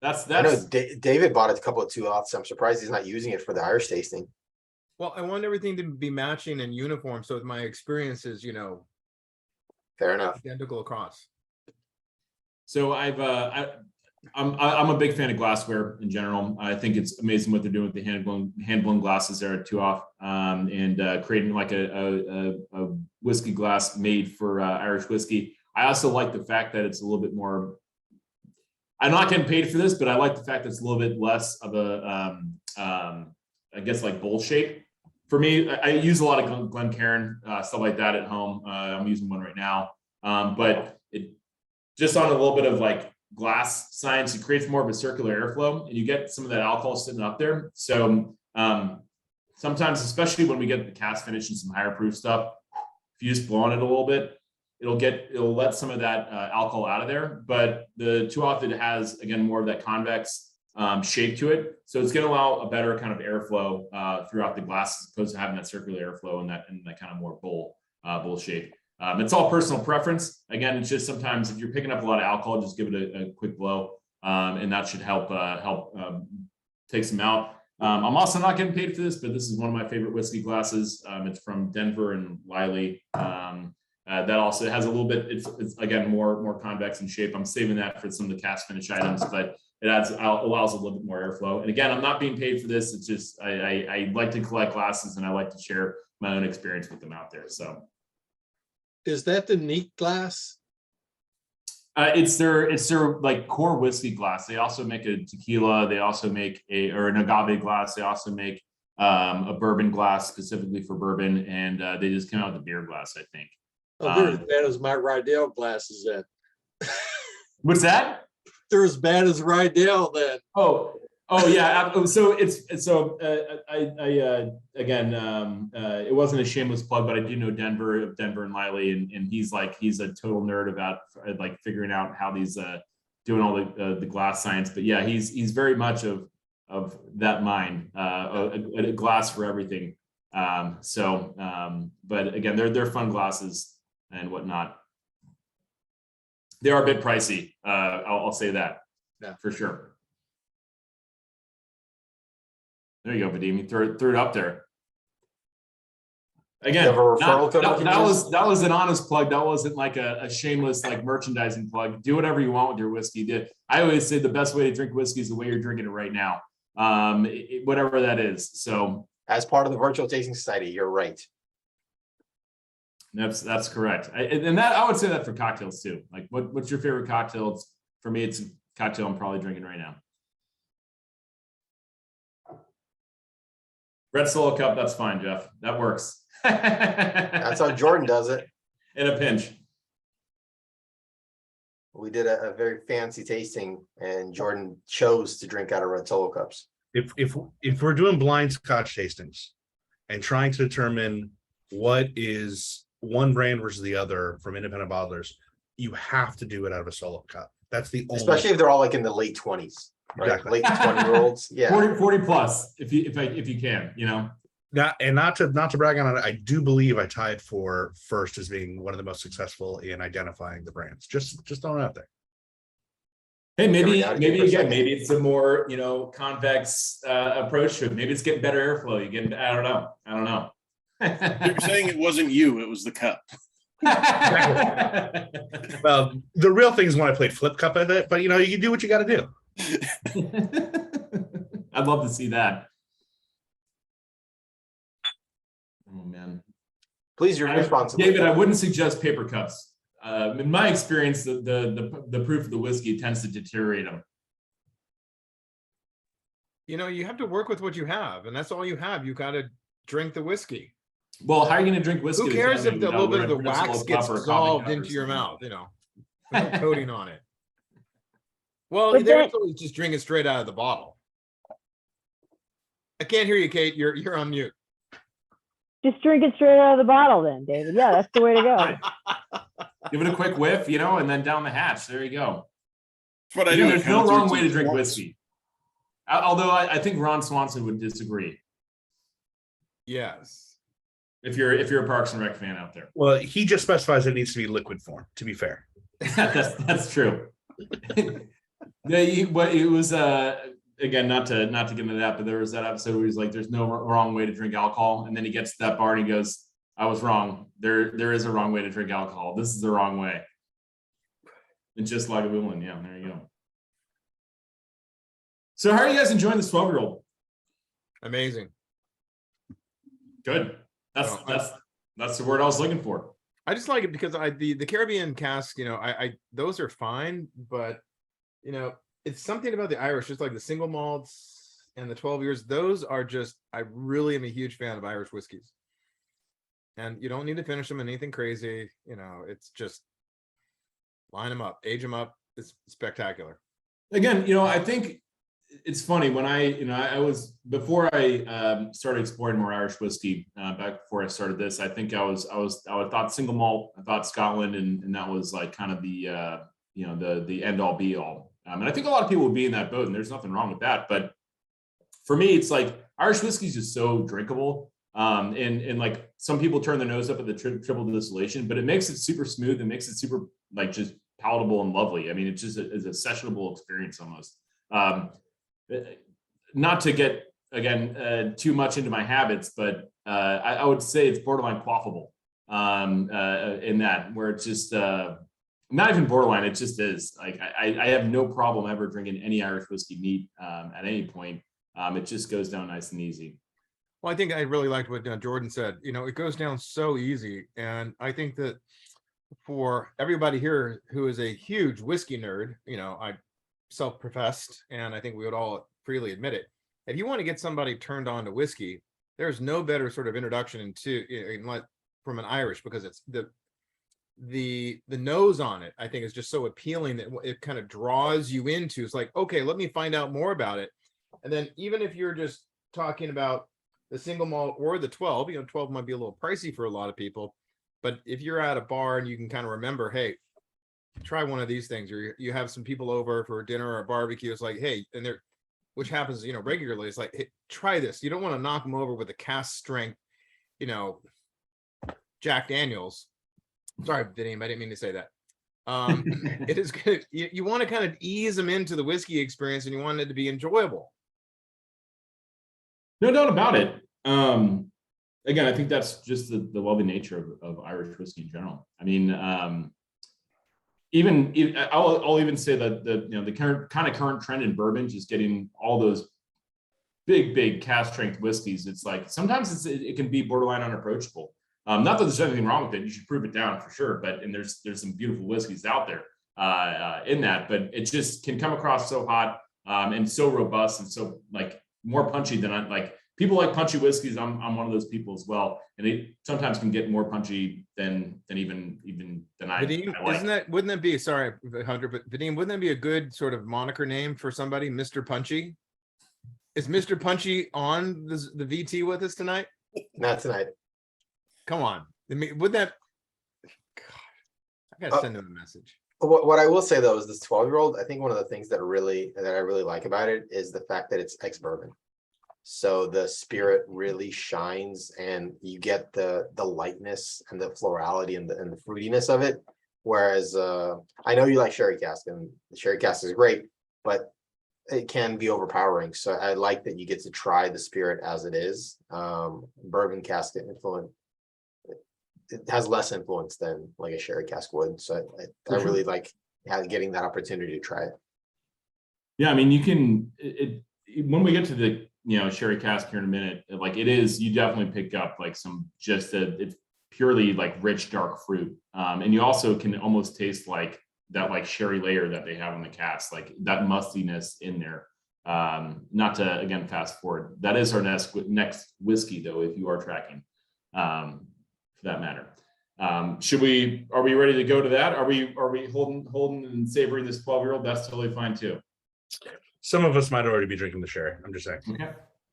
That's I know David bought a couple of 2-offs. I'm surprised he's not using it for the Irish tasting. Well, I want everything to be matching and uniform, so my experience is, Fair enough. identical across. So I'm a big fan of glassware in general. I think it's amazing what they're doing with the hand blown glasses there at 2-off, and creating like a whiskey glass made for Irish whiskey. I also like the fact that it's a little bit more. I'm not getting paid for this, but I like the fact that it's a little bit less of a, I guess, like bowl shape. For me, I use a lot of Glencairn, stuff like that at home. I'm using one right now, but it just on a little bit of like glass science, it creates more of a circular airflow, and you get some of that alcohol sitting up there. So sometimes, especially when we get the cast finish and some higher proof stuff, if you just blow on it a little bit, it'll let some of that alcohol out of there. But the too often it has, again, more of that convex shape to it, so it's going to allow a better kind of airflow throughout the glass, as opposed to having that circular airflow and that kind of more bowl shape. It's all personal preference. Again, it's just sometimes if you're picking up a lot of alcohol, just give it a quick blow, and that should help take some out. I'm also not getting paid for this, but this is one of my favorite whiskey glasses. It's from Denver and Wiley. That also has a little bit, it's again more convex in shape. I'm saving that for some of the cast finish items, but it allows a little bit more airflow. And again, I'm not being paid for this. It's just I like to collect glasses, and I like to share my own experience with them out there. So Is that the neat glass? it's their like core whiskey glass. They also make a tequila. They also make an agave glass. They also make a bourbon glass specifically for bourbon, and they just came out with a beer glass, I think. Oh, they're as bad as my Rydell glasses then. What's that? They're as bad as Rydell then. Oh yeah. So it wasn't a shameless plug, but I do know Denver and Wiley, and he's a total nerd about like figuring out how these doing all the glass science. But yeah, he's very much of that mind, a glass for everything. But again, they're fun glasses and whatnot. They are a bit pricey. I'll say that. Yeah, for sure. There you go, Vadim. You threw it up there. Again, You have a referral code we can use? that was an honest plug. That wasn't like a shameless like merchandising plug. Do whatever you want with your whiskey. I always say the best way to drink whiskey is the way you're drinking it right now. Whatever that is. So As part of the Virtual Tasting Society, you're right. that's correct. And that I would say that for cocktails too. Like what's your favorite cocktail? For me, it's a cocktail I'm probably drinking right now. Red Solo Cup, that's fine, Jeff. That works. That's how Jordan does it. In a pinch. We did a very fancy tasting, and Jordan chose to drink out of red Solo cups. If we're doing blind Scotch tastings and trying to determine what is one brand versus the other from independent bottlers, you have to do it out of a solo cup. That's the only, Especially if they're all like in the late 20s, right? Exactly. Late 20-year-olds. Yeah. 40 plus, if you can, you know. not to brag on it. I do believe I tied for first as being one of the most successful in identifying the brands. Just throwing it out there. Hey, maybe Never doubted you for a again, second. maybe it's a more convex approach to it. Maybe it's getting better airflow. I don't know. You're saying it wasn't you, it was the cup. Well, the real thing is when I played flip cup at it, but you can do what you got to do. I'd love to see that. Oh man. Please drink responsibly. David, I wouldn't suggest paper cups. In my experience, the proof of the whiskey tends to deteriorate them. You have to work with what you have, and that's all you have. You got to drink the whiskey. Well, how are you going to drink whiskey? Who cares if a little bit of the wax wax gets dissolved into your mouth, with no coating on it. Well, But they're that- totally just drink it straight out of the bottle. I can't hear you, Kate. You're on mute. Just drink it straight out of the bottle then, David. Yeah, that's the way to go. Give it a quick whiff, and then down the hatch. There you go. That's what I do. There's no wrong way to drink whiskey. Although I think Ron Swanson would disagree. Yes. If you're a Parks and Rec fan out there. Well, he just specifies it needs to be liquid form, to be fair. that's true. It was again, not to get into that, but there was that episode where he's like, "There's no wrong way to drink alcohol," and then he gets to that bar and he goes, "I was wrong. There is a wrong way to drink alcohol. This is the wrong way." And just like a villain, yeah, there you go. So, how are you guys enjoying this 12-year-old? Amazing. Good. That's the word I was looking for. I just like it because the Caribbean cask, I those are fine, but it's something about the Irish, just like the single malts and the 12 years. Those are just, I really am a huge fan of Irish whiskeys. And you don't need to finish them in anything crazy. It's just line them up, age them up, it's spectacular. Again, I think it's funny when I was before I started exploring more Irish whiskey back before I started this. I think I thought single malt, I thought Scotland, and that was like kind of the the end all be all. And I think a lot of people would be in that boat, and there's nothing wrong with that. But for me, it's like Irish whiskey is just so drinkable. And like some people turn their nose up at the triple distillation, but it makes it super smooth. It makes it super like just palatable and lovely. I mean, it's just it's a sessionable experience almost. Not to get again too much into my habits, but I would say it's borderline quaffable in that where it's just not even borderline. It just is like I have no problem ever drinking any Irish whiskey neat at any point. It just goes down nice and easy. Well, I think I really liked what Jordan said. It goes down so easy, and I think that for everybody here who is a huge whiskey nerd, I self-professed, and I think we would all freely admit it. If you want to get somebody turned on to whiskey, there's no better sort of introduction from an Irish, because it's the nose on it, I think, is just so appealing that it kind of draws you into. It's like, okay, let me find out more about it. And then even if you're just talking about the single malt or the 12, 12 might be a little pricey for a lot of people, but if you're at a bar and you can kind of remember, hey, try one of these things, or you have some people over for dinner or a barbecue, it's like, hey, and they're, which happens, regularly, it's like, hey, try this. You don't want to knock them over with a cast strength, Jack Daniels. Sorry, Vadim, I didn't mean to say that. It is good. You want to kind of ease them into the whiskey experience, and you want it to be enjoyable. No doubt about it. Again, I think that's just the lovely nature of Irish whiskey in general. I mean, I'll even say that the current trend in bourbon, just getting all those big cast strength whiskeys. It's like sometimes it can be borderline unapproachable. Not that there's anything wrong with it. You should prove it down for sure. And there's some beautiful whiskeys out there in that, but it just can come across so hot and so robust and so like more punchy than people like punchy whiskeys. I'm one of those people as well, and it sometimes can get more punchy than even than Vadim, I like. wouldn't that be, sorry, Hunter, but Vadim, wouldn't that be a good sort of moniker name for somebody, Mr. Punchy? Is Mr. Punchy on the VT with us tonight? Not tonight. Come on. I mean, would that, God, I gotta send him a message. What I will say though is this 12-year-old, I think one of the things that I really like about it is the fact that it's ex-bourbon. So the spirit really shines, and you get the lightness and the florality and the fruitiness of it. Whereas I know you like sherry cask, and the sherry cask is great, but it can be overpowering. So I like that you get to try the spirit as it is. Bourbon cask influence, it has less influence than like a sherry cask would. So I really like getting that opportunity to try it. Yeah, I mean, you can when we get to the sherry cask here in a minute, like it is, you definitely pick up like some it's purely like rich dark fruit, and you also can almost taste like that like sherry layer that they have on the cask, like that mustiness in there. Not to again fast forward, that is our next whiskey though, if you are tracking for that matter. Are we ready to go to that? Are we holding and savoring this 12-year-old? That's totally fine too. Some of us might already be drinking the sherry. I'm just saying. Okay.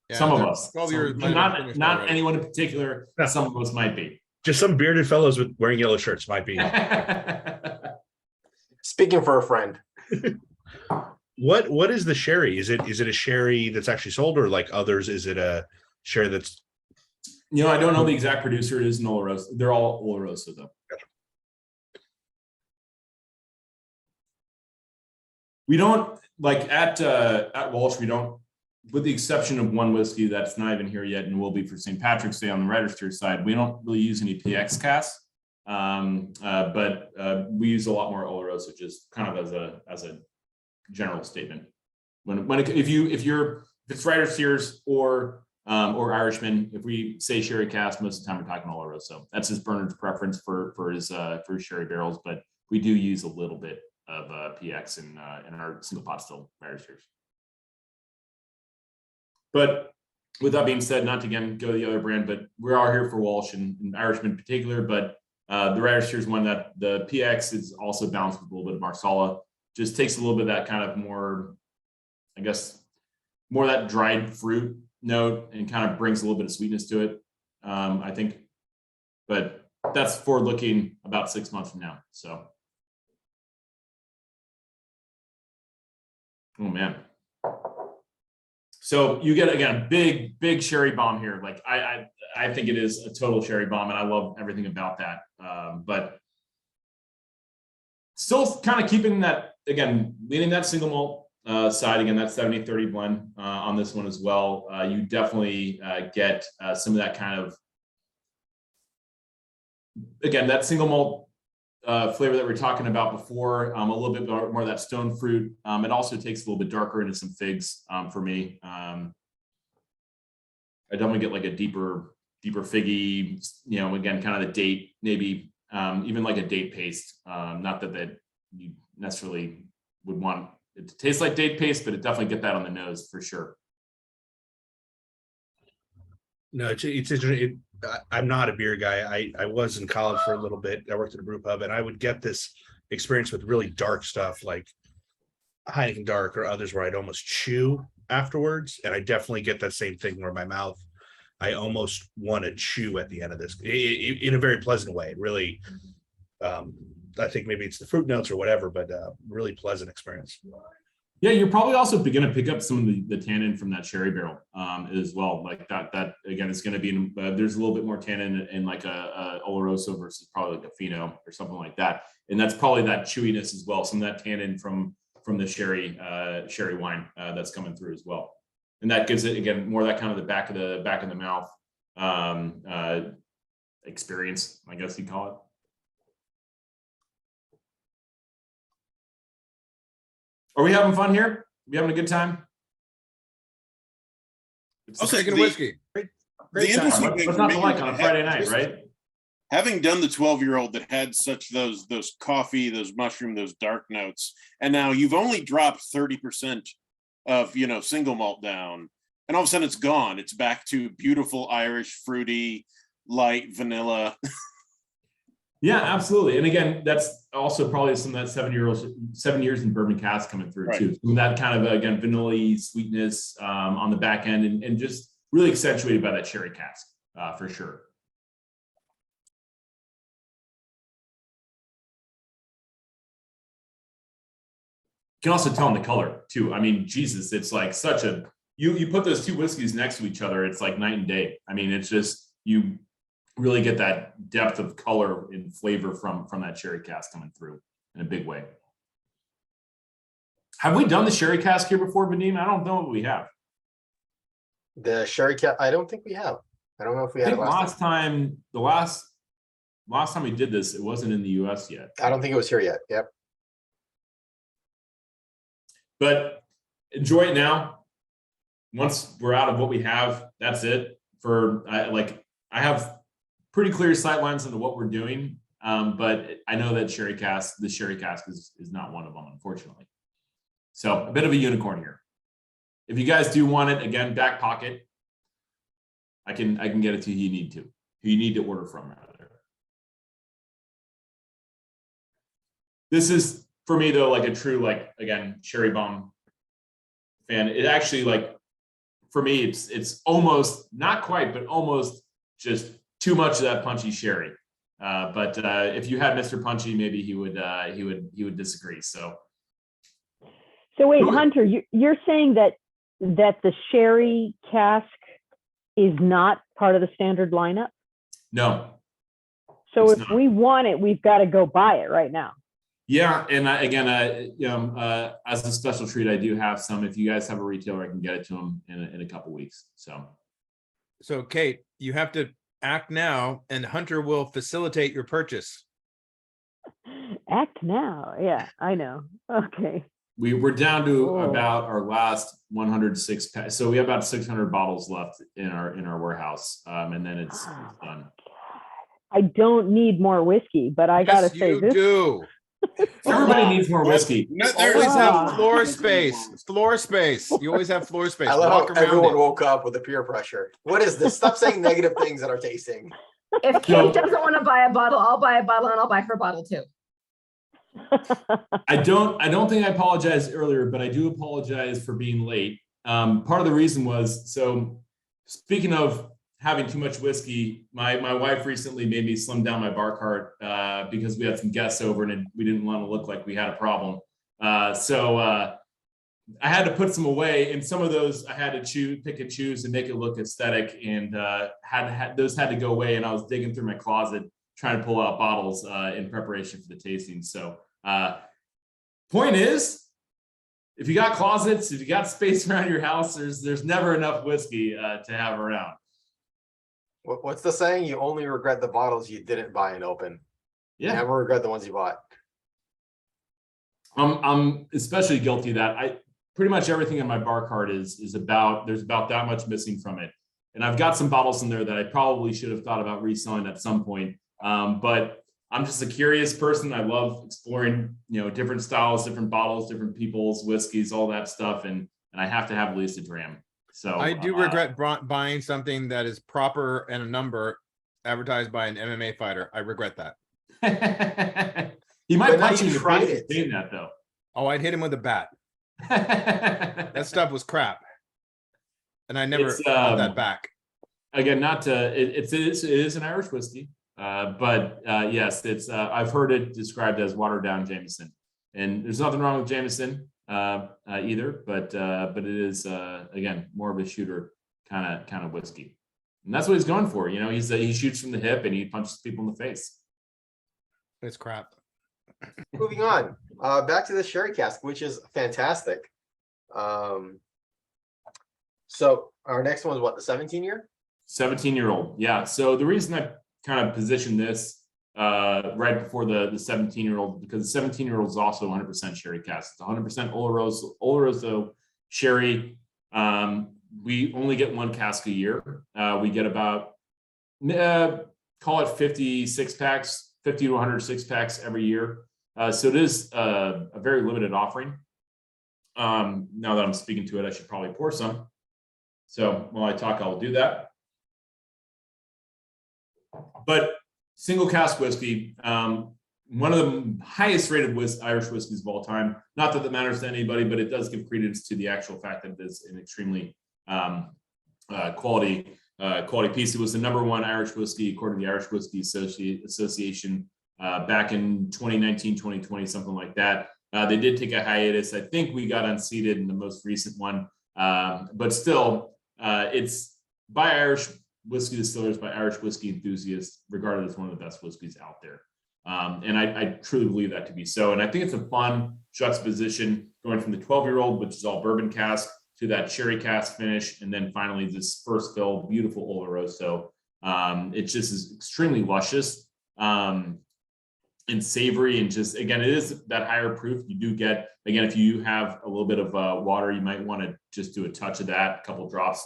Yeah, Some of us. 12 years might have finished Not already. anyone in particular. Some of us might be. Just some bearded fellows with wearing yellow shirts might be. Speaking for a friend. What is the sherry? Is it a sherry that's actually sold, or like others? Is it a sherry that's? I don't know the exact producer. It is an Oloroso. They're all Oloroso though. Gotcha. We don't like at Walsh. We don't, with the exception of one whiskey that's not even here yet and will be for St. Patrick's Day on the writer's tier side. We don't really use any PX casks, but we use a lot more Oloroso, just kind of as a general statement. If it's writer's tiers or Irishman, if we say sherry cask, most of the time we're talking Oloroso. That's his Bernard's preference for his sherry barrels, but we do use a little bit of PX in our single pot still writer's tiers. But with that being said, not to again go to the other brand, but we are here for Walsh and Irishman in particular. But the writer's tiers one that the PX is also balanced with a little bit of Marsala. just takes a little bit of that kind of more, I guess, more of that dried fruit note and kind of brings a little bit of sweetness to it. I think, but that's forward looking about 6 months from now. So, oh man. So you get, again, big sherry bomb here. Like I think it is a total sherry bomb, and I love everything about that. But still kind of keeping that, again, leaning that single malt side, again, that 70-30 blend on this one as well. You definitely get some of that kind of, again, that single malt flavor that we were talking about before, a little bit more of that stone fruit. It also takes a little bit darker into some figs for me. I definitely get like a deeper figgy, again, kind of the date, maybe even like a date paste. Not that you necessarily would want it to taste like date paste, but it definitely get that on the nose for sure. No, it's interesting. I'm not a beer guy. I was in college for a little bit. I worked at a brew pub, and I would get this experience with really dark stuff like Heineken Dark or others where I'd almost chew afterwards. And I definitely get that same thing where my mouth, I almost want to chew at the end of this in a very pleasant way. It really, I think maybe it's the fruit notes or whatever, but really pleasant experience. Yeah, you're probably also going to pick up some of the tannin from that sherry barrel as well. Like that again, it's going to be there's a little bit more tannin in like a Oloroso versus probably like a Fino or something like that, and that's probably that chewiness as well. Some of that tannin from the sherry wine that's coming through as well, and that gives it, again, more of that kind of the back of the mouth experience, I guess you call it. Are we having fun here? Are we having a good time? I'll take a whiskey. The interesting thing What's for not me to like is on a Friday night, right? having done the 12-year-old that had such those coffee, those mushroom, those dark notes, and now you've only dropped 30% of single malt down, and all of a sudden it's gone. It's back to beautiful Irish, fruity, light vanilla. Yeah, absolutely. And again, that's also probably some of that 7 years in bourbon cask coming through too. Some of that kind of, again, vanilla sweetness on the back end, and just really accentuated by that sherry cask for sure. You can also tell in the color too. I mean, Jesus, it's like such a, you put those two whiskeys next to each other, it's like night and day. I mean, it's just, you really get that depth of color and flavor from that sherry cask coming through in a big way. Have we done the sherry cask here before, Vadim? I don't know if we have. The sherry cask, I don't think we have. I don't know if we had it last time. The last time we did this, it wasn't in the US yet. I don't think it was here yet. Yep. But enjoy it now. Once we're out of what we have, that's it. I have pretty clear sight lines into what we're doing, but I know that the sherry cask is not one of them, unfortunately. So a bit of a unicorn here. If you guys do want it, again, back pocket, I can get it to who you need to order from, rather. This is, for me though, like a true, like, again, sherry bomb fan. It actually, like, for me, it's almost, not quite, but almost just too much of that punchy sherry. But if you had Mr. Punchy, maybe he would disagree. So wait, Hunter, you're saying that the sherry cask is not part of the standard lineup? No. So if we want it, we've got to go buy it right now. Yeah, and as a special treat, I do have some. If you guys have a retailer, I can get it to them in a couple weeks. So Kate, you have to act now, and Hunter will facilitate your purchase. Act now, yeah, I know. Okay. We're down to about our last 106 packs. So we have about 600 bottles left in our warehouse, and then it's done. I don't need more whiskey, but I gotta say you do. Everybody needs more whiskey. You always have floor space. Floor space. You always have floor space. I love how everyone woke up with the peer pressure. What is this? Stop saying negative things at our tasting. If Kate doesn't want to buy a bottle, I'll buy a bottle, and I'll buy her bottle too. I don't think I apologized earlier, but I do apologize for being late. Part of the reason was, so speaking of having too much whiskey, my wife recently made me slim down my bar cart because we had some guests over and we didn't want to look like we had a problem. So I had to put some away, and some of those I had to pick and choose and make it look aesthetic, and those had to go away. And I was digging through my closet trying to pull out bottles in preparation for the tasting. So point is, if you got closets, if you got space around your house, there's never enough whiskey to have around. What's the saying? You only regret the bottles you didn't buy and open. Yeah, Never regret the ones you bought. I'm especially guilty of that. Pretty much everything in my bar cart is about, there's about that much missing from it. And I've got some bottles in there that I probably should have thought about reselling at some point. But I'm just a curious person. I love exploring, different styles, different bottles, different people's whiskeys, all that stuff. And I have to have at least a dram. So I do regret buying something that is proper and a number advertised by an MMA fighter. I regret that. He might But now punch you you in the tried face it. for saying that, though. Oh, I'd hit him with a bat. That stuff was crap. And I never It's, got that back. Again, not to, it is an Irish whiskey, but yes, it's I've heard it described as watered down Jameson, and there's nothing wrong with Jameson either, but it is again more of a shooter kind of whiskey, and that's what he's going for. He shoots from the hip and he punches people in the face. It's crap. Moving on, back to the sherry cask, which is fantastic. So our next one is what, the 17-year? 17-year-old, yeah. So the reason I kind of positioned this right before the 17-year-old, because the 17-year-old is also 100% sherry cask. It's 100% Oloroso sherry. We only get one cask a year. We get about call it 50 6-packs, 50 to 100 6-packs every year. So it is a very limited offering. Now that I'm speaking to it, I should probably pour some. So while I talk, I'll do that. But single cask whiskey, one of the highest rated Irish whiskeys of all time. Not that matters to anybody, but it does give credence to the actual fact that it is an extremely quality piece. It was the #1 Irish whiskey according to the Irish Whiskey Association back in 2019, 2020, something like that. They did take a hiatus. I think we got unseated in the most recent one, but still, it's by Irish whiskey distillers, by Irish whiskey enthusiasts, regarded as one of the best whiskeys out there. And I truly believe that to be so. And I think it's a fun juxtaposition going from the 12-year-old, which is all bourbon cask, to that sherry cask finish. And then finally this first fill, beautiful Oloroso. It just is extremely luscious and savory. And just, again, it is that higher proof. You do get, again, if you have a little bit of water, you might want to just do a touch of that, a couple drops,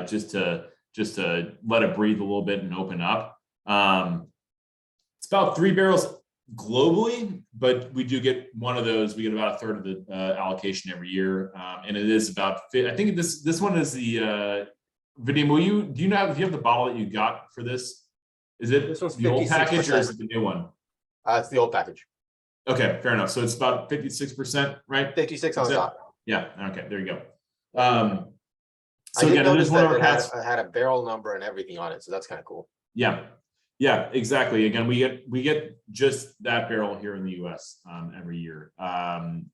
just to let it breathe a little bit and open up. It's about 3 barrels globally, but we do get one of those. We get about a third of the allocation every year, and it is about. I think this one is the. Vadim, do you have the bottle that you got for this? Is it This one's the old package or is 56%. it the new one? It's the old package. Okay, fair enough. So it's about 56%, right? 56 on the top. Yeah. Okay, there you go. I So did again, it notice is one of that our it had, past. it had a barrel number and everything on it, so that's kind of cool. Yeah, exactly. Again, we get just that barrel here in the U.S. Every year.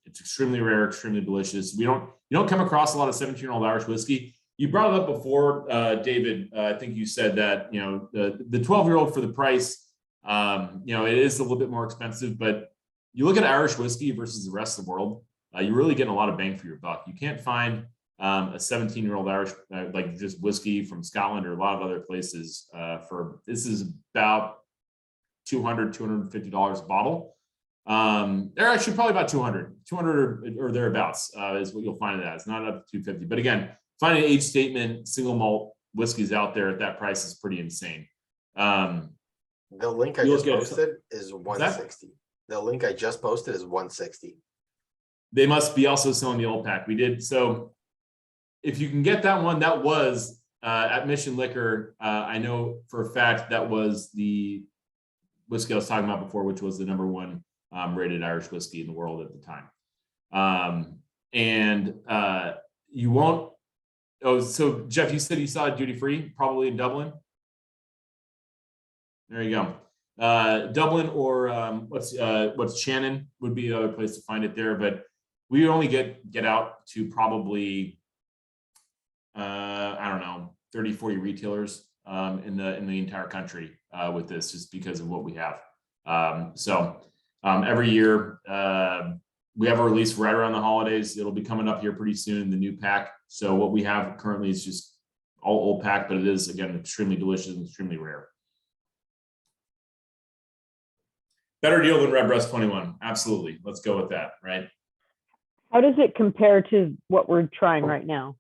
It's extremely rare, extremely delicious. You don't come across a lot of 17-year-old Irish whiskey. You brought it up before, David. I think you said that the 12-year-old for the price. It is a little bit more expensive, but you look at Irish whiskey versus the rest of the world, you're really getting a lot of bang for your buck. You can't find a 17-year-old Irish like just whiskey from Scotland or a lot of other places this is about $250 a bottle. They're actually probably about 200 or thereabouts is what you'll find it as, not up to 250. But again, finding age statement single malt whiskeys out there at that price is pretty insane. The link I You just look at- posted is 160. The link I just posted is 160. They must be also selling the old pack. We did. So if you can get that one, that was at Mission Liquor. I know for a fact that was the whiskey I was talking about before, which was the #1 rated Irish whiskey in the world at the time. You won't. Oh, so Jeff, you said you saw it duty free, probably in Dublin. There you go. Dublin or what's Shannon would be the other place to find it there, but we only get out to probably I don't know, 30, 40 retailers in the entire country with this, just because of what we have. Every year we have a release right around the holidays. It'll be coming up here pretty soon, the new pack. So what we have currently is just all old pack, but it is, again, extremely delicious and extremely rare. Better deal than Redbreast 21. Absolutely. Let's go with that, right? How does it compare to what we're trying right now?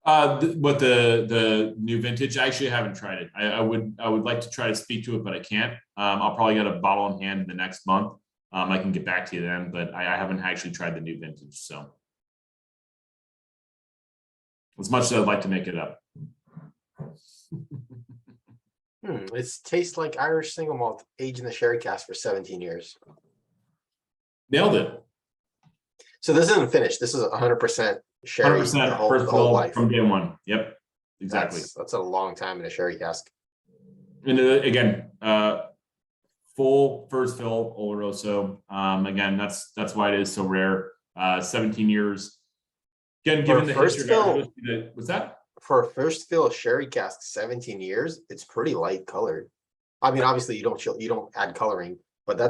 The new vintage, I actually haven't tried it. I would like to try to speak to it, but I can't. I'll probably get a bottle in hand in the next month. I can get back to you then, but I haven't actually tried the new vintage. So as much as I'd like to make it up. It tastes like Irish single malt aged in the sherry cask for 17 years. Nailed it. So this isn't finished. This is 100% sherry. 100% the first whole fill life. from day one. Yep, exactly. That's a long time in a sherry cask. And again, full first fill Oloroso. Again, that's why it is so rare. 17 years. Again, given the first history of fill- Irish whiskey, what's that? For a first fill sherry cask, 17 years, it's pretty light colored. I mean, obviously you don't add coloring, but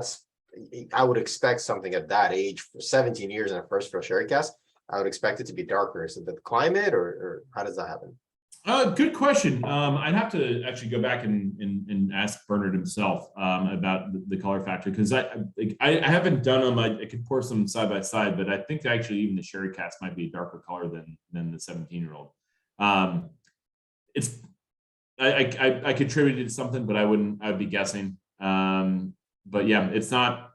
I would expect something at that age for 17 years in a first fill sherry cask. I would expect it to be darker. Is it the climate or how does that happen? Good question. I'd have to actually go back and ask Bernard himself about the color factor, because I haven't done them. I could pour some side by side, but I think actually even the sherry cask might be a darker color than the 17-year-old. I contributed to something, but I'd be guessing. But yeah, it's not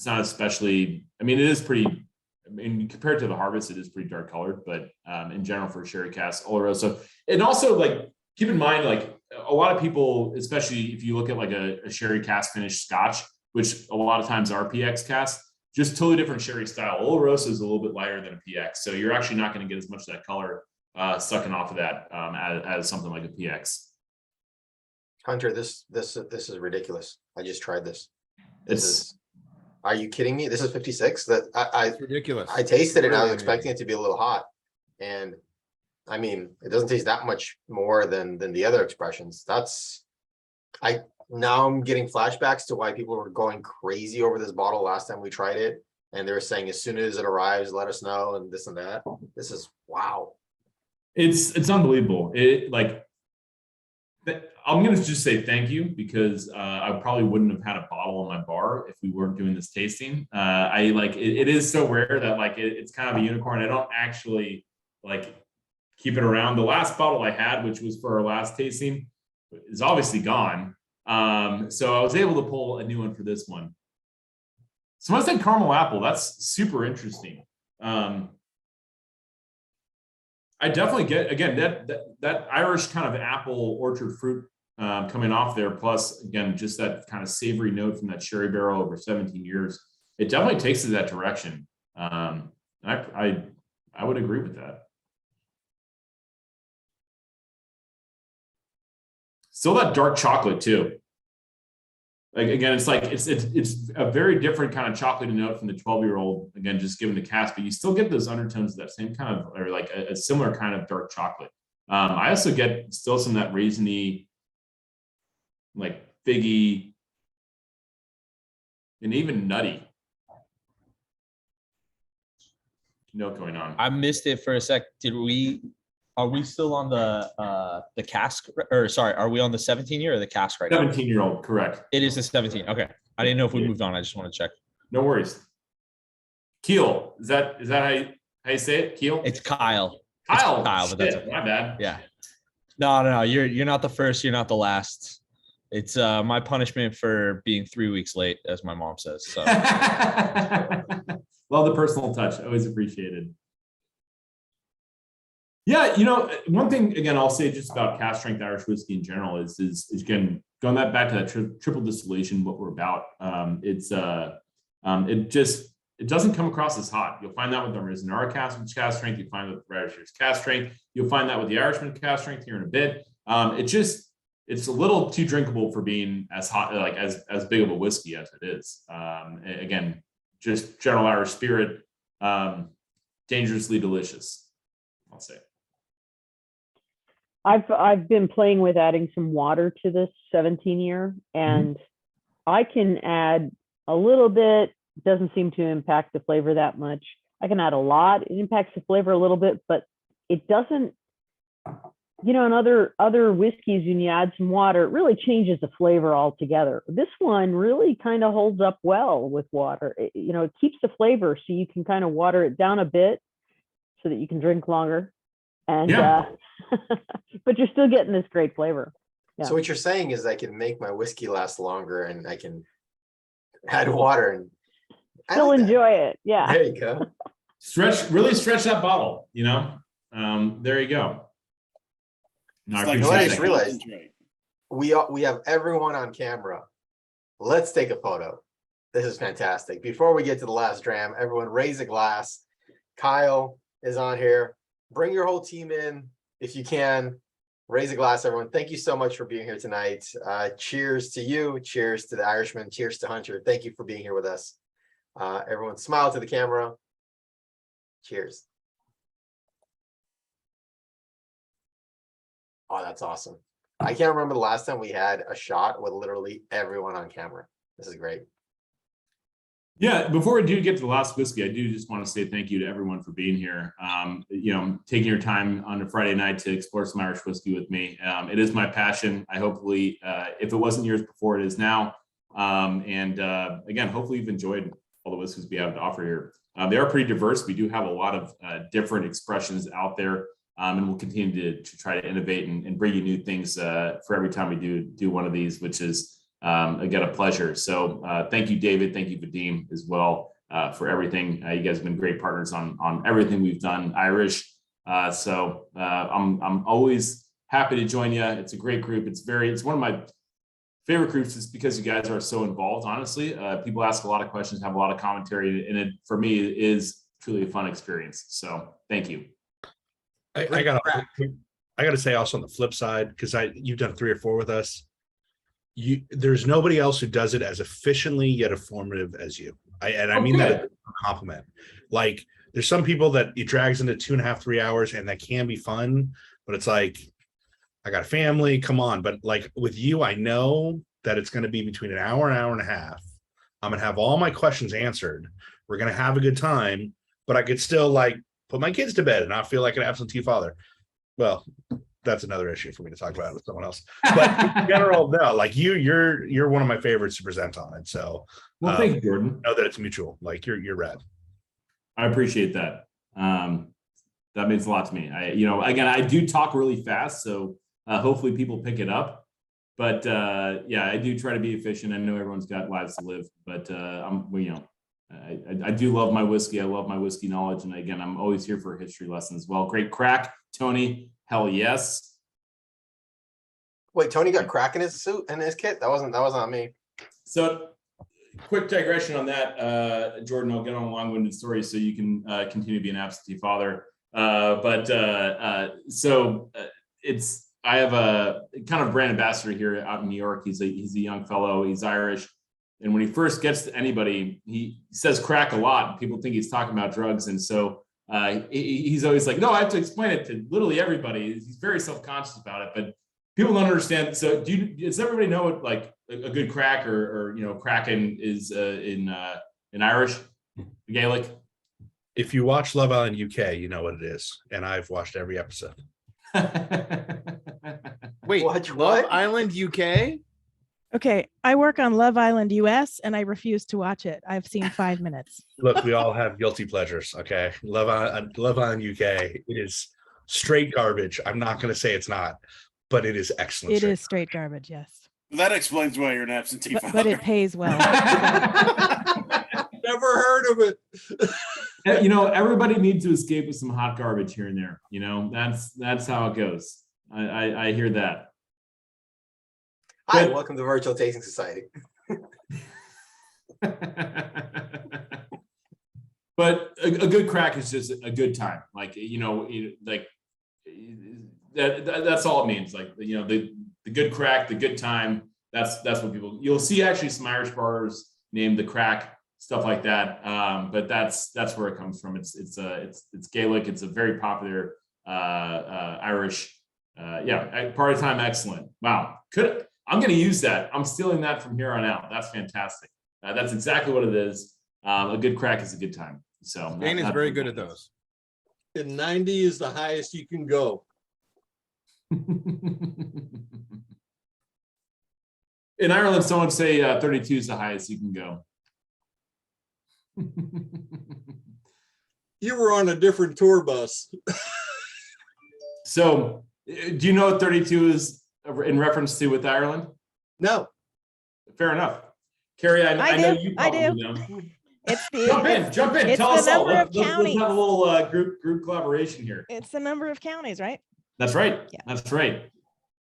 especially, I mean, it is pretty, I mean, compared to the harvest, it is pretty dark colored, but in general for sherry cask, Oloroso. And also, like, keep in mind, like, a lot of people, especially if you look at like a sherry cask finished Scotch, which a lot of times are PX cask, just totally different sherry style. Oloroso is a little bit lighter than a PX, so you're actually not going to get as much of that color sucking off of that as something like a PX. Hunter, this is ridiculous. I just tried this. It's Are you kidding me? This is 56. That It's ridiculous. I tasted it and I was Really expecting it to be a little hot. And I mean, it doesn't taste that much more than the other expressions. Now I'm getting flashbacks to why people were going crazy over this bottle last time we tried it. And they were saying, as soon as it arrives, let us know, and this and that. This is wow. It's unbelievable. I'm going to just say thank you, because I probably wouldn't have had a bottle in my bar if we weren't doing this tasting. It is so rare that it's kind of a unicorn. I don't actually keep it around. The last bottle I had, which was for our last tasting, is obviously gone. So I was able to pull a new one for this one. So when I said caramel apple, that's super interesting. I definitely get, again, that Irish kind of apple orchard fruit coming off there. Plus, again, just that kind of savory note from that sherry barrel over 17 years. It definitely takes it that direction. I would agree with that. Still that dark chocolate too. Again, it's a very different kind of chocolatey note from the 12-year-old, again, just given the cask, but you still get those undertones of that same kind of, or like a similar kind of dark chocolate. I also get still some of that raisiny, like figgy, and even nutty note going on. I missed it for a sec. Are we still on the cask, or sorry, are we on the 17-year or the cask right now? 17-year-old, correct. It is the 17. Okay. I didn't know if we moved on. I just want to check. No worries. Keel, is that how you say it? Keel? It's Kyle. Kyle. Kyle, but that's Shit, okay. my bad. Yeah. No. You're not the first. You're not the last. It's my punishment for being 3 weeks late, as my mom says. So. Love the personal touch. Always appreciated. Yeah, one thing, again, I'll say just about cask strength Irish whiskey in general is again, going back to that triple distillation, what we're about, it doesn't come across as hot. You'll find that with the Mizunara cast strength. You find with the Radish's cast strength. You'll find that with the Irishman cast strength here in a bit. It's a little too drinkable for being as hot, like as big of a whiskey as it is. Again, just general Irish spirit, dangerously delicious, I'll say. I've been playing with adding some water to this 17-year, and I can add a little bit. Doesn't seem to impact the flavor that much. I can add a lot. It impacts the flavor a little bit, but it doesn't. You know, in other whiskeys, when you add some water, it really changes the flavor altogether. This one really kind of holds up well with water. It keeps the flavor, so you can kind of water it down a bit so that you can drink longer. And but you're still getting this great flavor. Yeah. So what you're saying is I can make my whiskey last longer, and I can add water and still enjoy it. Yeah. There you go. Really stretch that bottle. There you go. No, I just realized we have everyone on camera. Let's take a photo. This is fantastic. Before we get to the last dram, everyone raise a glass. Kyle is on here. Bring your whole team in if you can. Raise a glass, everyone. Thank you so much for being here tonight. Cheers to you. Cheers to the Irishman. Cheers to Hunter. Thank you for being here with us. Everyone smile to the camera. Cheers. Oh, that's awesome. I can't remember the last time we had a shot with literally everyone on camera. This is great. Yeah, before we do get to the last whiskey, I do just want to say thank you to everyone for being here. Taking your time on a Friday night to explore some Irish whiskey with me. It is my passion. I hopefully, if it wasn't years before, it is now. Again, hopefully you've enjoyed all the whiskeys we have to offer here. They are pretty diverse. We do have a lot of different expressions out there. And we'll continue to try to innovate and bring you new things for every time we do one of these, which is, again, a pleasure. So thank you, David. Thank you, Vadim, as well, for everything. You guys have been great partners on everything we've done Irish. So I'm always happy to join you. It's a great group. It's one of my favorite groups just because you guys are so involved, honestly. People ask a lot of questions, have a lot of commentary, and it, for me, is truly a fun experience. So thank you. I gotta say also on the flip side, because you've done 3 or 4 with us. There's nobody else who does it as efficiently yet informative as you. I mean that as a compliment. Like there's some people that it drags into 2.5, 3 hours, and that can be fun, but it's like, I got a family, come on. But like with you, I know that it's going to be between an hour and a half. I'm gonna have all my questions answered. We're gonna have a good time, but I could still like put my kids to bed and not feel like an absentee father. Well, that's another issue for me to talk about with someone else. But in general, no, like you're one of my favorites to present on it. So well, thank you, Jordan. Know that it's mutual. Like you're rad. I appreciate that. That means a lot to me. Again, I do talk really fast, so hopefully people pick it up. But I do try to be efficient. I know everyone's got lives to live, but I do love my whiskey. I love my whiskey knowledge. And again, I'm always here for a history lesson as well. Great crack, Tony. Hell yes. Wait, Tony got crack in his suit and his kit? That wasn't on me. So quick digression on that, Jordan. I'll get on a long-winded story so you can continue to be an absentee father. I have a kind of brand ambassador here out in New York. He's a young fellow. He's Irish. And when he first gets to anybody, he says crack a lot. People think he's talking about drugs. And so he's always like, no, I have to explain it to literally everybody. He's very self-conscious about it, but people don't understand. So does everybody know what like a good crack or cracking is in Irish, Gaelic? If you watch Love Island UK, you know what it is. And I've watched every episode. Wait, Love Island UK? Okay, I work on Love Island US and I refuse to watch it. I've seen 5 minutes. Look, we all have guilty pleasures, okay? Love Island UK, it is straight garbage. I'm not going to say it's not, but it is excellent. It is straight garbage, yes. That explains why you're an absentee father. But it pays well. Never heard of it. Everybody needs to escape with some hot garbage here and there. That's how it goes. I hear that. Hi, But- welcome to Virtual Tasting Society. But a good crack is just a good time. Like, that's all it means. Like, the good crack, the good time. That's what you'll see actually some Irish bars named the crack, stuff like that. But that's where it comes from. It's Gaelic. It's a very popular Irish. Party time, excellent. Wow. I'm going to use that. I'm stealing that from here on out. That's fantastic. That's exactly what it is. A good crack is a good time. So Spain is very good at those. And 90 is the highest you can go. In Ireland, someone say 32 is the highest you can go. You were on a different tour bus. So, do you know what 32 is in reference to with Ireland? No, Fair enough. Carrie, I know you I probably do. know. It's the Jump in. it's Tell the us all. number of Let's counties. have a little group collaboration here. It's the number of counties, right? That's right. Yeah. That's right.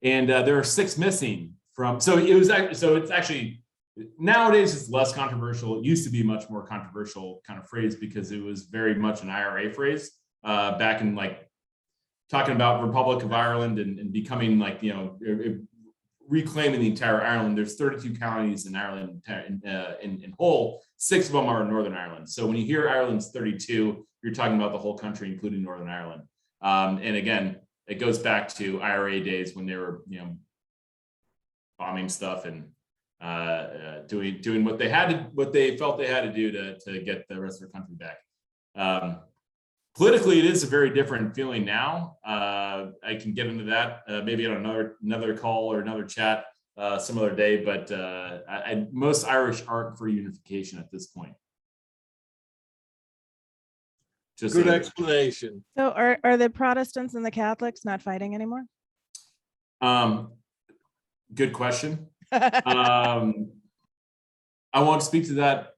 And there are 6 missing from. So it's actually nowadays it's less controversial. It used to be much more controversial kind of phrase because it was very much an IRA phrase back in like talking about Republic of Ireland and becoming like reclaiming the entire Ireland. There's 32 counties in Ireland in whole. 6 of them are in Northern Ireland. So when you hear Ireland's 32, you're talking about the whole country, including Northern Ireland. And again, it goes back to IRA days when they were, bombing stuff and doing what they felt they had to do to get the rest of their country back. Politically, it is a very different feeling now. I can get into that maybe on another call or another chat some other day. But most Irish aren't for unification at this point. Just good explanation. So are the Protestants and the Catholics not fighting anymore? Good question. I won't speak to that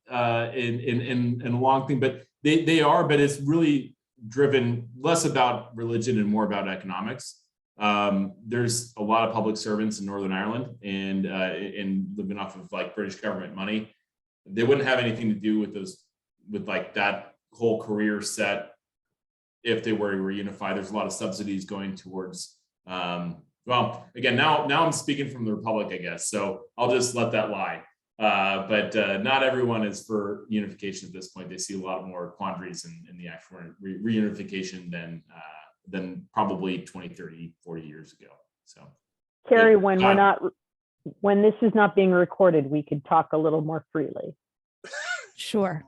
in a long thing, but they are, but it's really driven less about religion and more about economics. There's a lot of public servants in Northern Ireland and living off of like British government money. They wouldn't have anything to do with like that whole career set if they were reunified. There's a lot of subsidies going towards well, again, now I'm speaking from the Republic, I guess, so I'll just let that lie. But not everyone is for unification at this point. They see a lot more quandaries in the actual reunification than probably 20, 30, 40 years ago. So, Carrie, when this is not being recorded, we could talk a little more freely. Sure.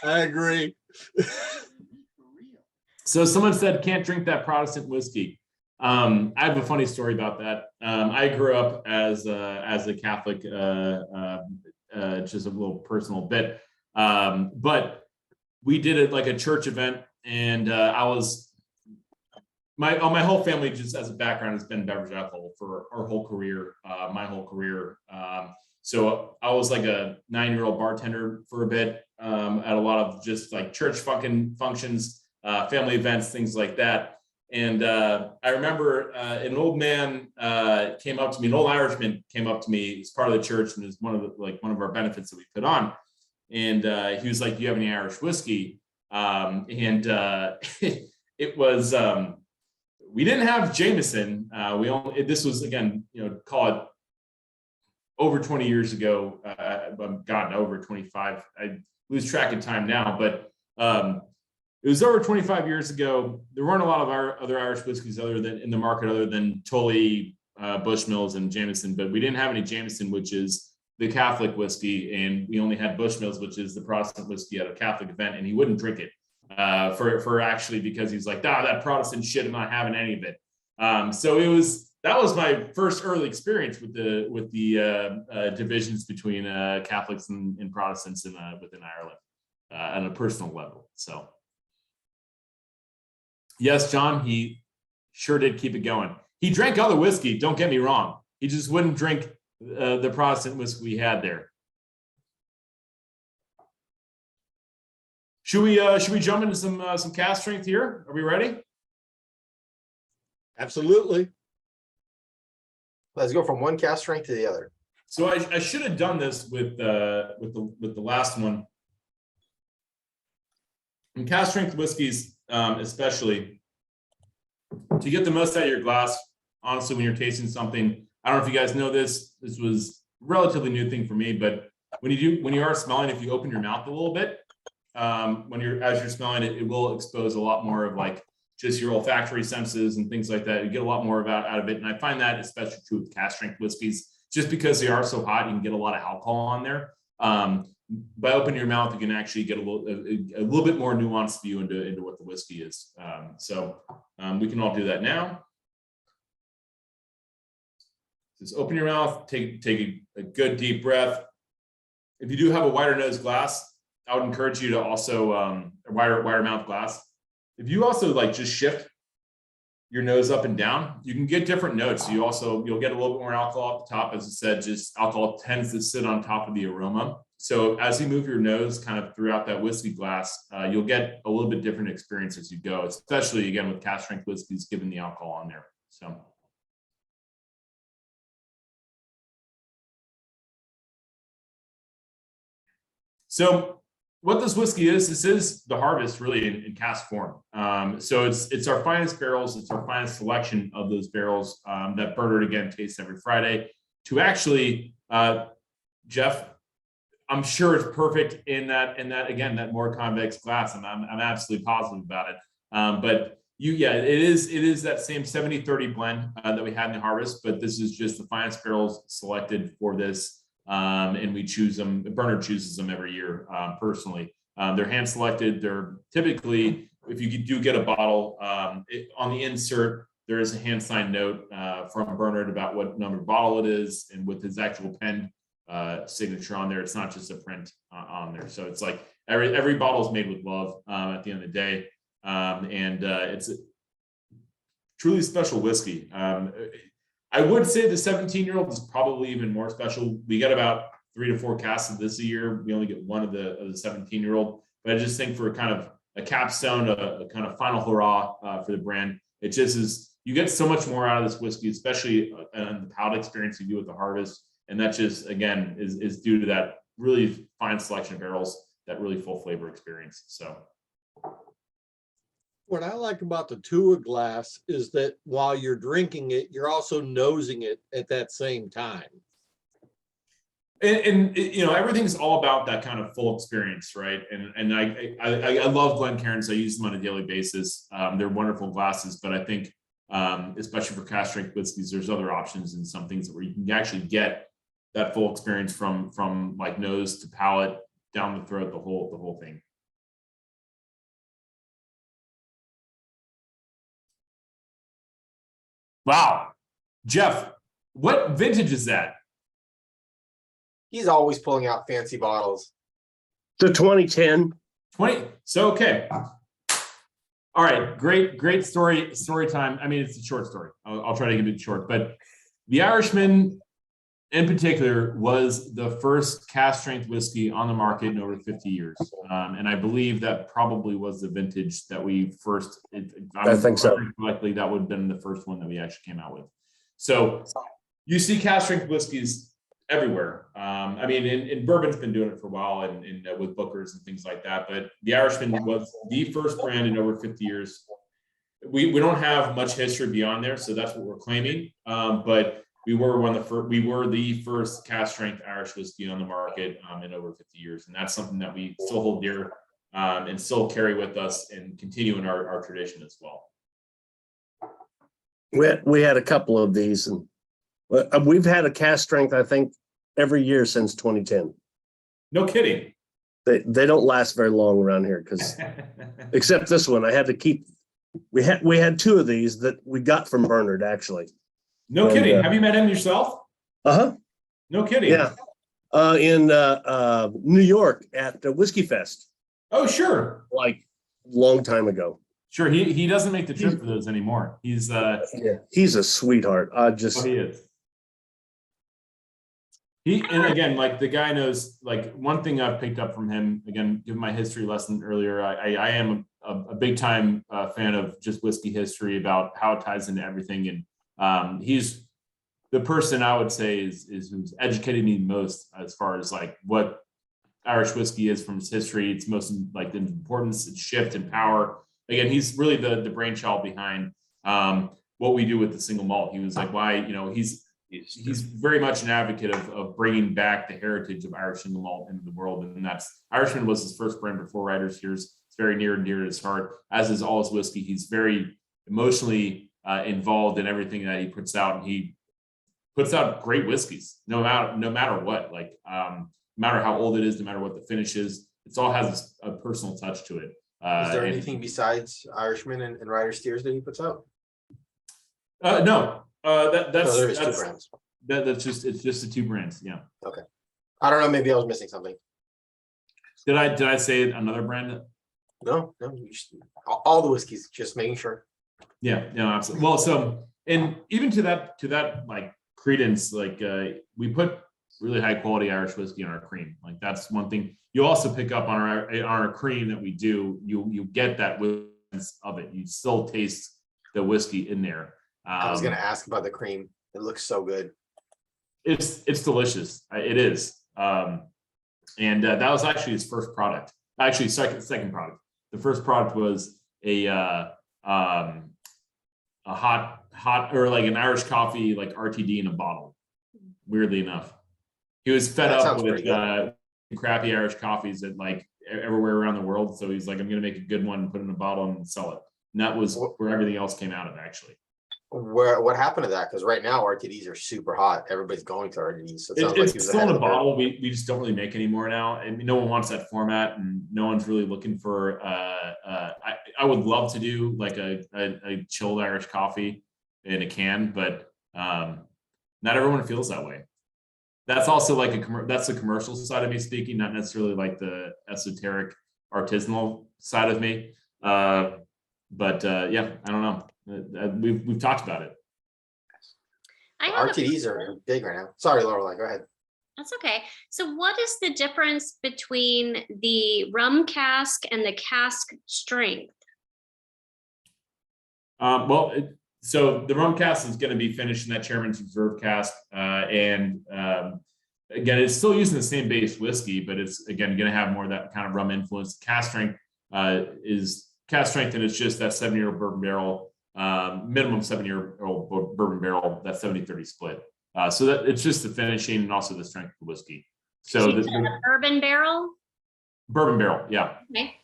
I agree. So someone said, can't drink that Protestant whiskey. I have a funny story about that. I grew up as a Catholic, just a little personal bit. But we did it like a church event, and my whole family, just as a background, has been beverage alcohol for our whole career, my whole career. So I was like a 9-year-old bartender for a bit at a lot of just like church functions, family events, things like that. And I remember an old man came up to me, an old Irishman came up to me as part of the church, and it's one of our benefits that we put on. And he was like, "Do you have any Irish whiskey?" It was we didn't have Jameson. This was again, call it over 20 years ago. God, over 25. I lose track of time now, but it was over 25 years ago. There weren't a lot of our other Irish whiskeys in the market other than Tully, Bushmills, and Jameson, but we didn't have any Jameson, which is the Catholic whiskey, and we only had Bushmills, which is the Protestant whiskey at a Catholic event, and he wouldn't drink it for actually because he's like, that Protestant shit, I'm not having any of it. So that was my first early experience with the divisions between Catholics and Protestants within Ireland on a personal level. So. Yes, John, he sure did keep it going. He drank other whiskey, don't get me wrong. He just wouldn't drink the Protestant whiskey we had there. Should we jump into some cast strength here? Are we ready? Absolutely. Let's go from one cask strength to the other. So I should have done this with the last one. In cask strength whiskeys, especially, to get the most out of your glass, honestly, when you're tasting something, I don't know if you guys know this. This was a relatively new thing for me, but when you are smelling, if you open your mouth a little bit, as you're smelling it, it will expose a lot more of like just your olfactory senses and things like that. You get a lot more out of it, and I find that especially true with cask strength whiskeys, just because they are so hot, you can get a lot of alcohol on there. By opening your mouth, you can actually get a little bit more nuanced view into what the whiskey is. We can all do that now. Just open your mouth, take a good deep breath. If you do have a wider nose glass, I would encourage you to also a wider mouth glass. If you also like just shift your nose up and down, you can get different notes. You'll get a little bit more alcohol at the top. As I said, just alcohol tends to sit on top of the aroma. So as you move your nose kind of throughout that whiskey glass, you'll get a little bit different experience as you go, especially again with cask strength whiskeys, given the alcohol on there. So what this whiskey is, this is the harvest really in cask form. So it's our finest barrels, it's our finest selection of those barrels that Bernard again tastes every Friday. To actually, Jeff, I'm sure it's perfect in that again, that more convex glass, and I'm absolutely positive about it. But it is that same 70-30 blend that we had in the harvest, but this is just the finest barrels selected for this. And we choose them. Bernard chooses them every year personally. They're hand selected. They're typically, if you do get a bottle, on the insert, there is a hand signed note from Bernard about what number bottle it is, and with his actual pen signature on there. It's not just a print on there. So it's like every bottle is made with love at the end of the day. It's a truly special whiskey. I would say the 17-year-old is probably even more special. We get about 3 to 4 casks of this a year. We only get one of the 17-year-old, but I just think for kind of a capstone, a kind of final hurrah for the brand, it just is, you get so much more out of this whiskey, especially in the palate experience you do with the harvest. And that just, again, is due to that really fine selection of barrels, that really full flavor experience. So. What I like about the Tua glass is that while you're drinking it, you're also nosing it at that same time. And everything's all about that kind of full experience, right? And I love Glencairns. I use them on a daily basis. They're wonderful glasses, but I think especially for cask strength whiskeys, there's other options and some things where you can actually get that full experience from like nose to palate down the throat, the whole thing. Wow. Jeff, what vintage is that? He's always pulling out fancy bottles. The 2010. 20. So, okay. All right. Great story time. I mean, it's a short story. I'll try to keep it short, but the Irishman in particular was the first cask strength whiskey on the market in over 50 years. And I believe that probably was the vintage that we first, I think so. Likely that would have been the first one that we actually came out with. So you see cask strength whiskeys everywhere. I mean, in bourbon's been doing it for a while and with Booker's and things like that, but the Irishman was the first brand in over 50 years. We don't have much history beyond there, so that's what we're claiming. But we were the first cask strength Irish whiskey on the market in over 50 years. And that's something that we still hold dear and still carry with us and continue in our tradition as well. We had a couple of these, and we've had a cask strength, I think, every year since 2010. No kidding. They don't last very long around here because except this one, I had to keep. We had 2 of these that we got from Bernard actually. No kidding. Have you met him yourself? No kidding. Yeah. In New York at the Whiskey Fest. Oh, sure. Like long time ago. Sure. He doesn't make the trip for those anymore. He's he's a sweetheart. He is. And again, like the guy knows, like one thing I've picked up from him, again, given my history lesson earlier, I am a big time fan of just whiskey history about how it ties into everything. And he's the person I would say is who's educated me most as far as like what Irish whiskey is from its history, its most like the importance, its shift in power. Again, he's really the brainchild behind what we do with the single malt. He was like, why, he's very much an advocate of bringing back the heritage of Irish single malt into the world. And that's Irishman was his first brand before Riders Tears. It's very near and dear to his heart, as is all his whiskey. He's very emotionally involved in everything that he puts out, and he puts out great whiskeys, no matter what, like no matter how old it is, no matter what the finish is, it all has a personal touch to it. Is there anything besides Irishman and Riders Tears that he puts out? No, that's So there is two brands. It's just the two brands. Yeah. Okay. I don't know. Maybe I was missing something. Did I say another brand? No, all the whiskeys, just making sure. Yeah, no, absolutely. Well, so, and even to that like credence, like we put really high quality Irish whiskey on our cream. Like that's one thing you also pick up on our cream that we do. You get that whiskey of it. You still taste the whiskey in there. I was going to ask about the cream. It looks so good. It's delicious. It is. And that was actually his first product. Actually, second product. The first product was a hot or like an Irish coffee, like RTD in a bottle. Weirdly enough, he was fed up with crappy Irish coffees that like everywhere around the world. So he's like, I'm going to make a good one, put it in a bottle, and sell it. And that was where everything else came out of, actually. What happened to that? Because right now RTDs are super hot. Everybody's going to RTDs. So it's still in a bottle. We just don't really make anymore now, and no one wants that format, and no one's really looking for. I would love to do like a chilled Irish coffee in a can, but not everyone feels that way. That's also like that's the commercial side of me speaking, not necessarily like the esoteric artisanal side of me. But yeah, I don't know. We've talked about it. RTDs are big right now. Sorry, Lorelai, go ahead. That's okay. So what is the difference between the rum cask and the cask strength? So the rum cask is going to be finished in that Chairman's Reserve cask. And again, it's still using the same base whiskey, but it's again going to have more of that kind of rum influence. Cask strength is cask strength, and it's just that 7-year-old bourbon barrel. Minimum 7-year-old bourbon barrel, that 70-30 split. So that it's just the finishing and also the strength of the whiskey. So the bourbon barrel? Bourbon barrel, yeah. Okay.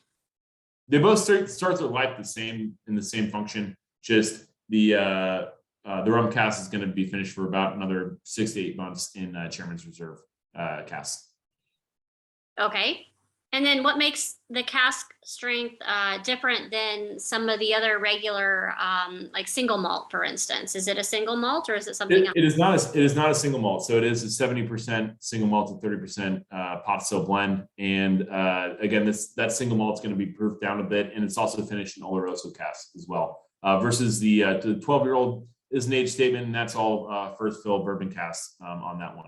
They both start their life in the same function. Just the rum cask is going to be finished for about another 6 to 8 months in Chairman's Reserve cask. Okay. And then what makes the cask strength different than some of the other regular, like single malt, for instance? Is it a single malt or is it something else? It is not a single malt. So it is a 70% single malt and 30% pot still blend. And again, that single malt is going to be proofed down a bit, and it's also finished in Oloroso cask as well. Versus the 12-year-old is an age statement, and that's all first fill bourbon cask on that one.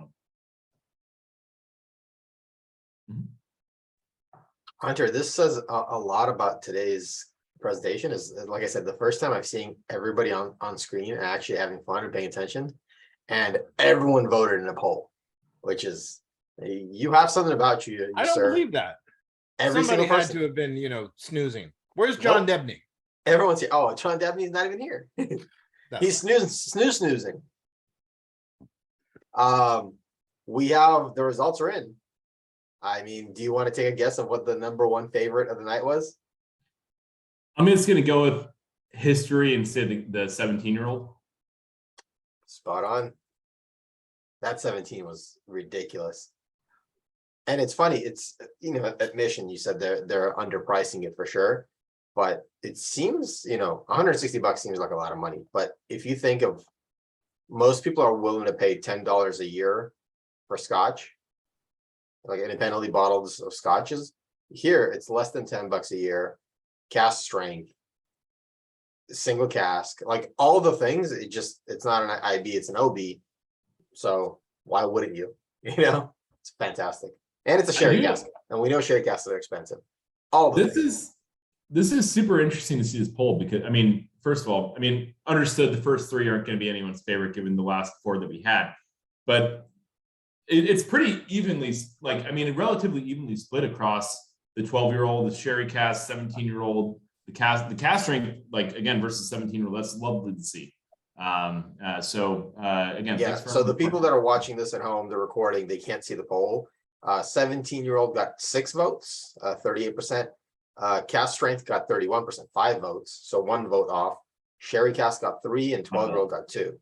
Mm-hmm. Hunter, this says a lot about today's presentation. Is like I said, the first time I've seen everybody on screen and actually having fun and paying attention, and everyone voted in a poll, which is, you have something about you, I don't sir. believe that. Every Somebody single had person. to have been, snoozing. Where's John Debney? Everyone's here. Oh, John Dabney's not even here. He's snoozing. We have the results are in. I mean, do you want to take a guess of what the number one favorite of the night was? I'm just going to go with history and say the 17-year-old. Spot on. That 17 was ridiculous. And it's funny, it's, admission, you said they're underpricing it for sure, but it seems, $160 seems like a lot of money. But if you think of, most people are willing to pay $10 a year for scotch, like independently bottled of scotches. Here, it's less than $10 a year, cask strength, single cask, like all the things. It's not an IB, it's an OB. So why wouldn't you? It's fantastic. And it's a sherry cask, and we know sherry casks are expensive. All of This is super interesting to see this poll, because first of all, I mean, understood the first three aren't going to be anyone's favorite given the last four that we had, but it's pretty evenly, like, I mean, relatively evenly split across the 12-year-old, the sherry cask, 17-year-old, the cask strength, like, again, versus 17-year-old. That's lovely to see. Again, Yeah, thanks for so the everyone. people that are watching this at home, the recording, they can't see the poll. 17-year-old got 6 votes, 38%. Cask strength got 31%, 5 votes, so 1 vote off. Sherry cask got 3 and 12-year-old got 2.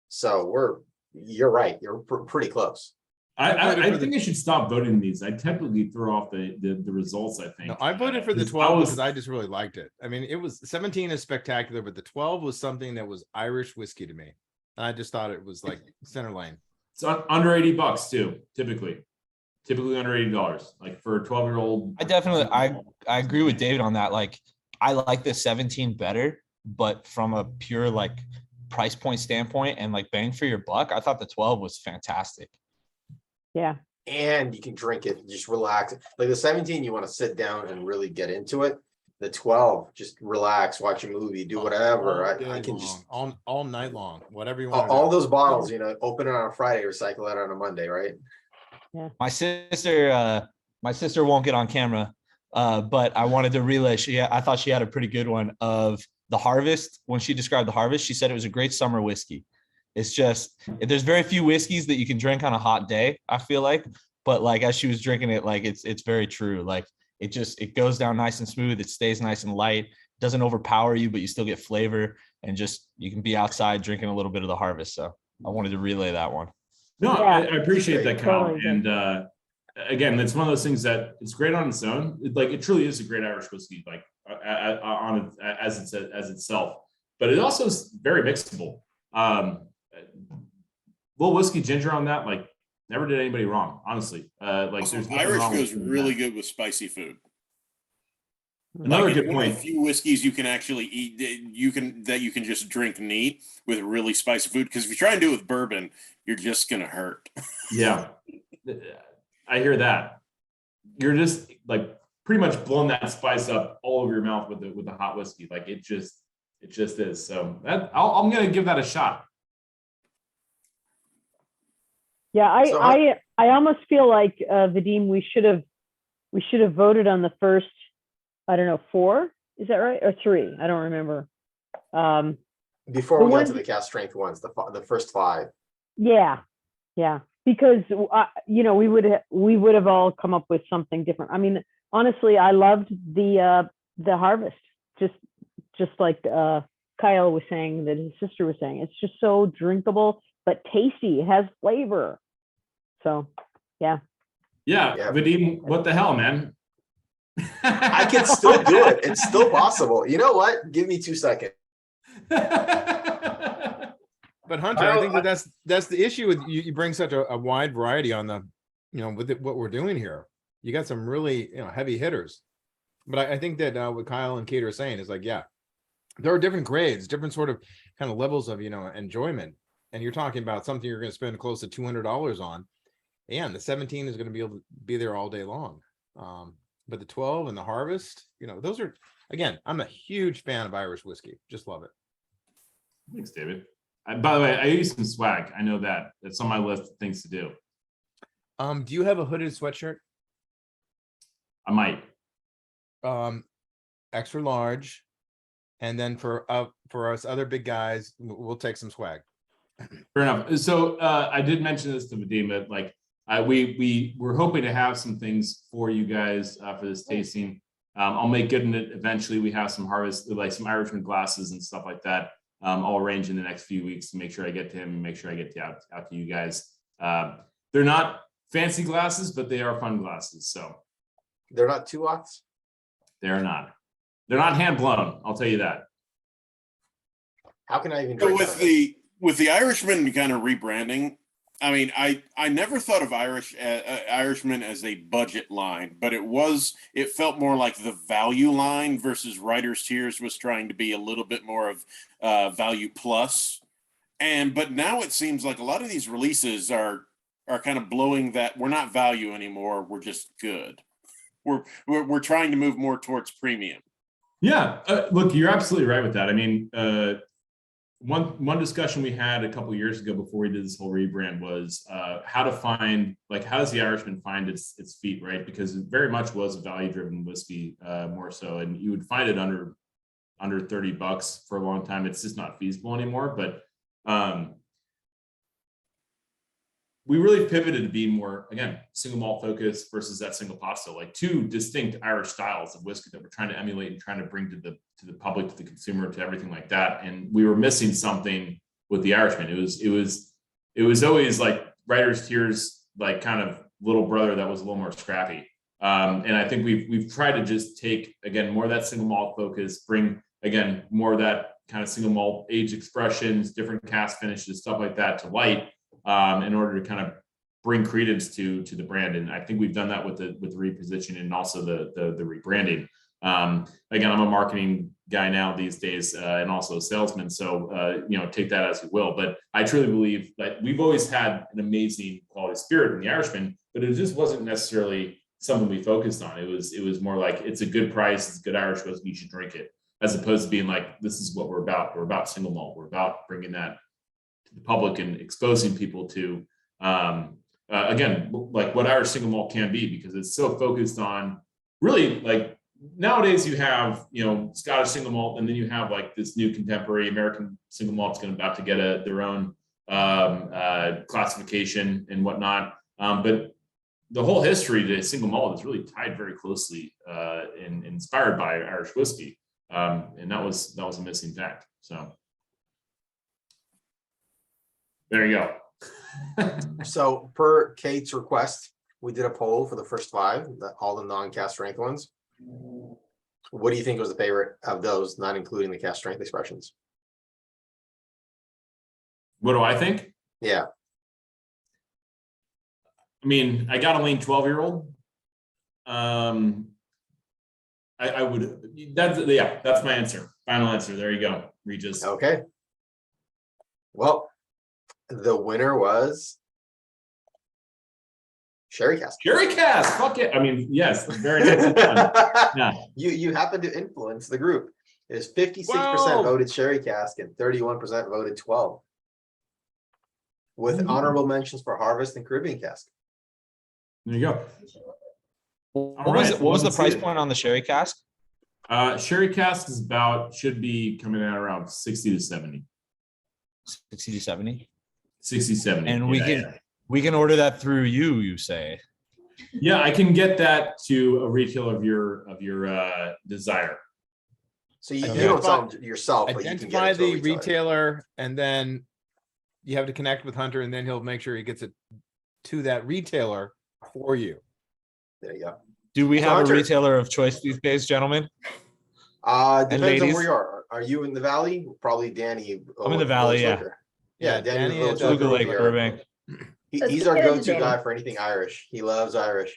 So you're right, you're pretty close. I think I should stop voting these. I technically throw off the results, I think. No, I voted for the because 12 because I just really liked it. I mean, it was 17 is spectacular, but the 12 was something that was Irish whiskey to me. I just thought it was like center lane. It's under $80 too, typically under $80, like for a 12-year-old. I agree with David on that. Like, I like the 17 better, but from a pure like price point standpoint and like bang for your buck, I thought the 12 was fantastic. Yeah. And you can drink it, just relax. Like the 17, you want to sit down and really get into it. The 12, just relax, watch a movie, do whatever. I can just all night long, whatever you want. all those bottles, open it on a Friday, recycle it on a Monday, right? My sister won't get on camera, but I wanted to relay. I thought she had a pretty good one of the Harvest. When she described the Harvest, she said it was a great summer whiskey. It's just, there's very few whiskeys that you can drink on a hot day, I feel like, but like as she was drinking it, like it's very true. Like it goes down nice and smooth. It stays nice and light, doesn't overpower you, but you still get flavor, and just you can be outside drinking a little bit of the Harvest. So I wanted to relay that one. No, Yeah. I appreciate that, Kyle. Totally. And again, it's one of those things that it's great on its own. It truly is a great Irish whiskey, like on it as itself. But it also is very mixable. Little whiskey ginger on that, like never did anybody wrong, honestly. Like there's Irish goes really good with spicy food. Another Like, good it's one of point. the few whiskeys you can actually eat you can just drink neat with really spicy food, because if you try and do it with bourbon, you're just gonna hurt. Yeah, I hear that. You're just like pretty much blowing that spice up all over your mouth with the hot whiskey. Like it just is. So I'm gonna give that a shot. Yeah, So I almost feel like Vadim, we should have voted on the first, I don't know, 4, is that right? Or 3? I don't remember. Before The we got one- to the cask strength ones, the first 5. Yeah, because we would have all come up with something different. I mean, honestly, I loved the Harvest, just like Kyle was saying, that his sister was saying. It's just so drinkable but tasty. It has flavor. So, yeah. Yeah, Vadim, what the hell, man? I can still do it. It's still possible. You know what? Give me 2 seconds. But Hunter, I think that's the issue with you. You bring such a wide variety on the, with what we're doing here. You got some really heavy hitters. But I think that what Kyle and Kate are saying is like, yeah, there are different grades, different sort of kind of levels of enjoyment. And you're talking about something you're going to spend close to $200 on, and the 17 is going to be able to be there all day long. But the 12 and the Harvest, those are, again, I'm a huge fan of Irish whiskey. Just love it. Thanks, David. By the way, I use some swag. I know that. That's on my list of things to do. Do you have a hooded sweatshirt? I might. Extra large. And then for us other big guys, we'll take some swag. Fair enough. So I did mention this to Vadim, but like we're hoping to have some things for you guys for this tasting. I'll make good in it eventually. We have some Harvest, like some Irishman glasses and stuff like that. I'll arrange in the next few weeks to make sure I get to him and make sure I get out to you guys. They're not fancy glasses, but they are fun glasses. So They're not 2 watts. they're not hand blown. I'll tell you that. How can I even So drink out of it? with the Irishman kind of rebranding, I mean, I never thought of Irishman as a budget line, but it felt more like the value line versus Writer's Tears was trying to be a little bit more of value plus. But now it seems like a lot of these releases are kind of blowing that we're not value anymore. We're just good. We're trying to move more towards premium. Yeah, look, you're absolutely right with that. I mean, one discussion we had a couple of years ago before we did this whole rebrand was how to find, like, how does the Irishman find its feet, right? Because it very much was a value-driven whiskey, more so, and you would find it under $30 for a long time. It's just not feasible anymore. But we really pivoted to be more, again, single malt focused versus that single pasta, like two distinct Irish styles of whiskey that we're trying to emulate and trying to bring to the public, to the consumer, to everything like that. And we were missing something with the Irishman. It was always like writer's tears, like kind of little brother that was a little more scrappy. And I think we've tried to just take, again, more of that single malt focus, bring, again, more of that kind of single malt age expressions, different cask finishes, stuff like that to light, in order to kind of bring credence to the brand. And I think we've done that with the repositioning and also the rebranding. Again, I'm a marketing guy now these days, and also a salesman. So, take that as you will. But I truly believe that we've always had an amazing quality spirit in the Irishman, but it just wasn't necessarily something we focused on. It was more like, it's a good price, it's good Irish whiskey, you should drink it, as opposed to being like, this is what we're about. We're about single malt. We're about bringing that to the public and exposing people to, again, like what Irish single malt can be, because it's so focused on really, like, nowadays you have, Scottish single malt, and then you have like this new contemporary American single malt's about to get their own classification and whatnot. But the whole history to single malt is really tied very closely and inspired by Irish whiskey. And that was a missing fact. So there you go. So per Kate's request, we did a poll for the first 5, all the non-cast strength ones. What do you think was the favorite of those, not including the cast strength expressions? What do I think? Yeah. I mean, I got to lean 12-year-old. I would, that's my answer. Final answer. There you go, Regis. Okay. Well, the winner was Sherry Cask. Sherry Cask, fuck it. I mean, yes, very nice. Yeah. You happen to influence the group. It is 56% Whoa. voted Sherry Cask and 31% voted 12. With honorable mentions for Harvest and Caribbean Cask. There you go. What was the price point on the sherry cask? Sherry Cask is should be coming out around 60 to 70. 60 to 70. 60, 70. And we can order that through you say. Yeah, I can get that to a retailer of your desire. So you don't sell them yourself, but you can get Identify it to a the retailer. retailer, and then you have to connect with Hunter, and then he'll make sure he gets it to that retailer for you. There you go. Do we So have Hunter- a retailer of choice these days, gentlemen? Depends on ladies? where you are. Are you in the valley? Probably Danny. I'm in the valley, yeah. Yeah, Danny. Danny is Luga Lake, here. Burbank. He's our go-to guy for anything Irish. He loves Irish.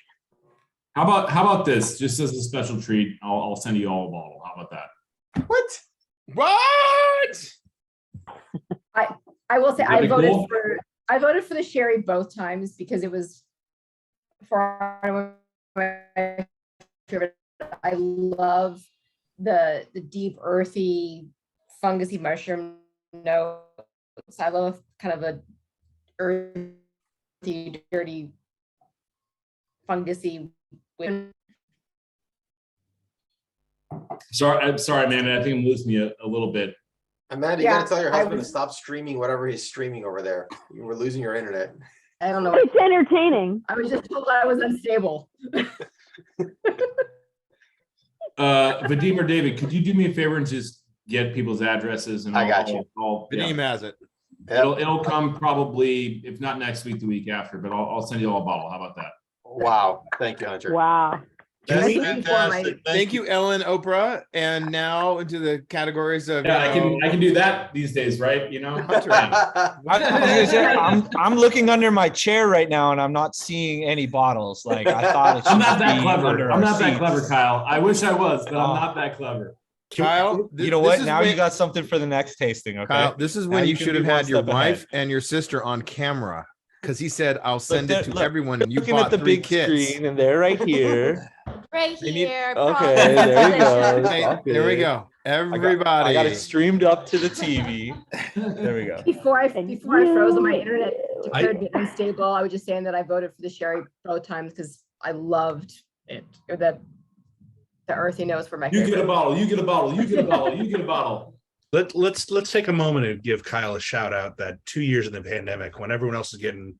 How about this? Just as a special treat, I'll send you all a bottle. How about that? What? What? I will say That'd be cool. I voted for the sherry both times because it was for my favorite. I love the deep earthy fungusy mushroom notes. I love kind of a earthy, dirty, fungusy. I'm sorry, Amanda. I think I'm losing you a little bit. Amanda, you Yeah, gotta tell your I husband to was- stop streaming whatever he's streaming over there. You were losing your internet. I don't know. It's entertaining. I was just told I was unstable. Vadim or David, could you do me a favor and just get people's addresses? And I got you. Vadim has it. It'll come probably, if not next week, the week after, but I'll send you all a bottle. How about that? Wow. Thank you, Hunter. Wow. That's Can we- fantastic. Thank you, Ellen, Oprah, and now into the categories of. Yeah, I can do that these days, right? You know? Hunter. I was gonna say, I'm looking under my chair right now and I'm not seeing any bottles. Like I thought it should I'm not that be clever. under I'm our not that seats. clever, Kyle. I wish I was, but I'm Oh. not that clever. Kyle, You know what? Now you got something for the next tasting. Okay. Kyle, this is Now when you can should be have one had your step wife ahead. and your sister on camera, because he said, "I'll send Look, it to look, everyone," and you Looking bought at the 3 big kits. screen, and they're right here. Right They need- here. Okay, promise. there you go. Hey, there we go. I got Everybody. it streamed up to the TV. There we go. Before I froze and my internet I- declared me unstable, I was just saying that I voted for the Sherry both times because I loved it. Or the earthy notes were my You get a favorite. bottle, you get a bottle, you get a bottle, you get a bottle. Let's take a moment and give Kyle a shout out that 2 years in the pandemic, when everyone else is getting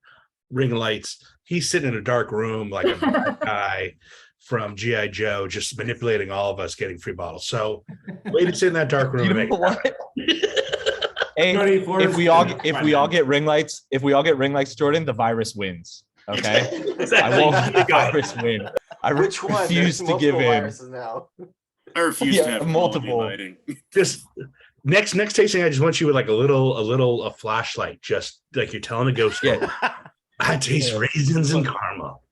ring lights, he's sitting in a dark room like a bad guy from G.I. Joe, just manipulating all of us getting free bottles. So way to sit in that dark room. You and make know what? Hey, Jody Flores, if we all get ring lights, Jordan, the virus wins. Okay, I won't let the virus win. I Which one? refuse There's to give multiple in. viruses now. I refuse Yeah, to have multiple. multiple lighting. Just next tasting, I just want you with like a flashlight, just like you're telling a ghost story. Yeah. I taste Yeah. raisins and caramel.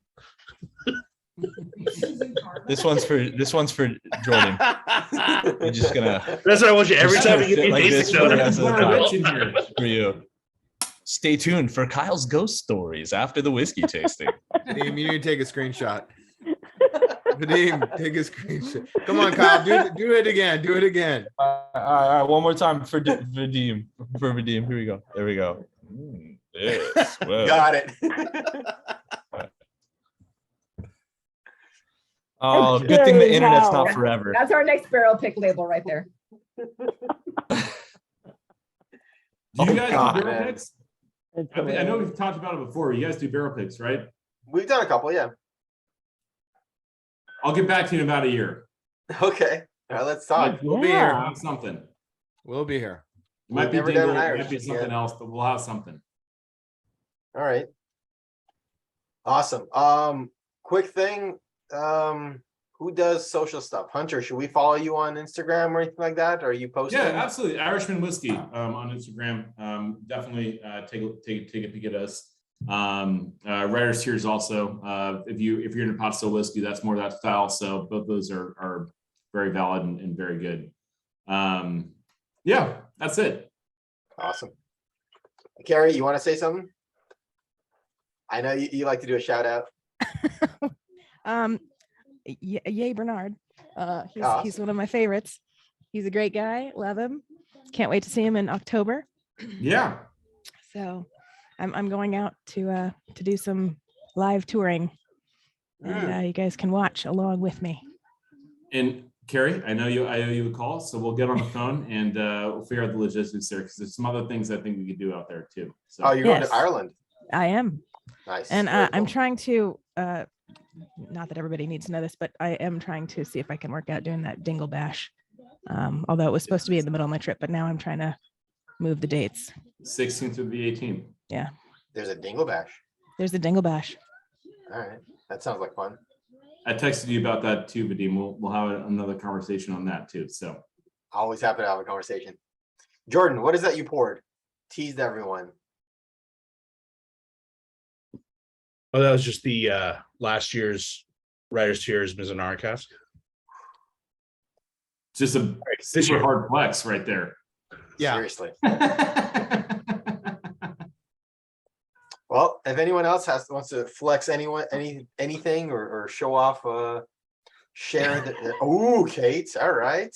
This one's for Jordan. You're just gonna That's what I want you every just time gonna you get sit me like this tasting for the soda. rest of the We're time rich in here. for you. Stay tuned for Kyle's ghost stories after the whiskey tasting. Vadim, you need to take a screenshot. Vadim, take a screenshot. Come on, Kyle, do it again. Do it again. All right, one more time for Vadim. For Vadim, here we go. There we go. Yes, well. Got it. Oh, good thing the internet's not Wow. forever. That's our next barrel pick label right there. Do Oh, you guys God, do barrel man. picks? I know hilarious. we've talked about it before. You guys do barrel picks, right? We've done a couple, yeah. I'll get back to you in about a year. Okay. All right, let's talk. We'll be Ah. here. We'll have something. We'll be here. It might We've be never done dingle, an it Irish might be just something yet. else, but we'll have something. All right. Awesome. Quick thing. Who does social stuff? Hunter, should we follow you on Instagram or anything like that? Are you posting? Yeah, absolutely. Irishman Whiskey on Instagram. Definitely take a peek at us. Writers Tears also. If you're into pot still whiskey, that's more that style. So both those are very valid and very good. Yeah, that's it. Awesome. Carrie, you want to say something? I know you like to do a shout out. Yay, Bernard. He's Awesome. one of my favorites. He's a great guy. Love him. Can't wait to see him in October. Yeah. So I'm going out to do some live touring, and you guys can watch along with me. And Carrie, I owe you a call, so we'll get on the phone and we'll figure out the logistics there because there's some other things I think we could do out there too. So Oh, you're going Yes. to Ireland. I am, Nice. and Very I'm cool. trying to. Not that everybody needs to know this, but I am trying to see if I can work out doing that Dingle Bash. Although it was supposed to be in the middle of my trip, but now I'm trying to move the dates. 16th through the 18th. There's a Dingle Bash. There's the Dingle Bash. All right. That sounds like fun. I texted you about that too, Vadim. We'll have another conversation on that too. So Always happy to have a conversation. Jordan, what is that you poured? Teased everyone. Oh, that was just the last year's Writers Tears Mizunara cask. just a This super year. hard flex right there. Yeah. Seriously. Well, if anyone else wants to flex anything or show off, share the. Oh, Kate. All right.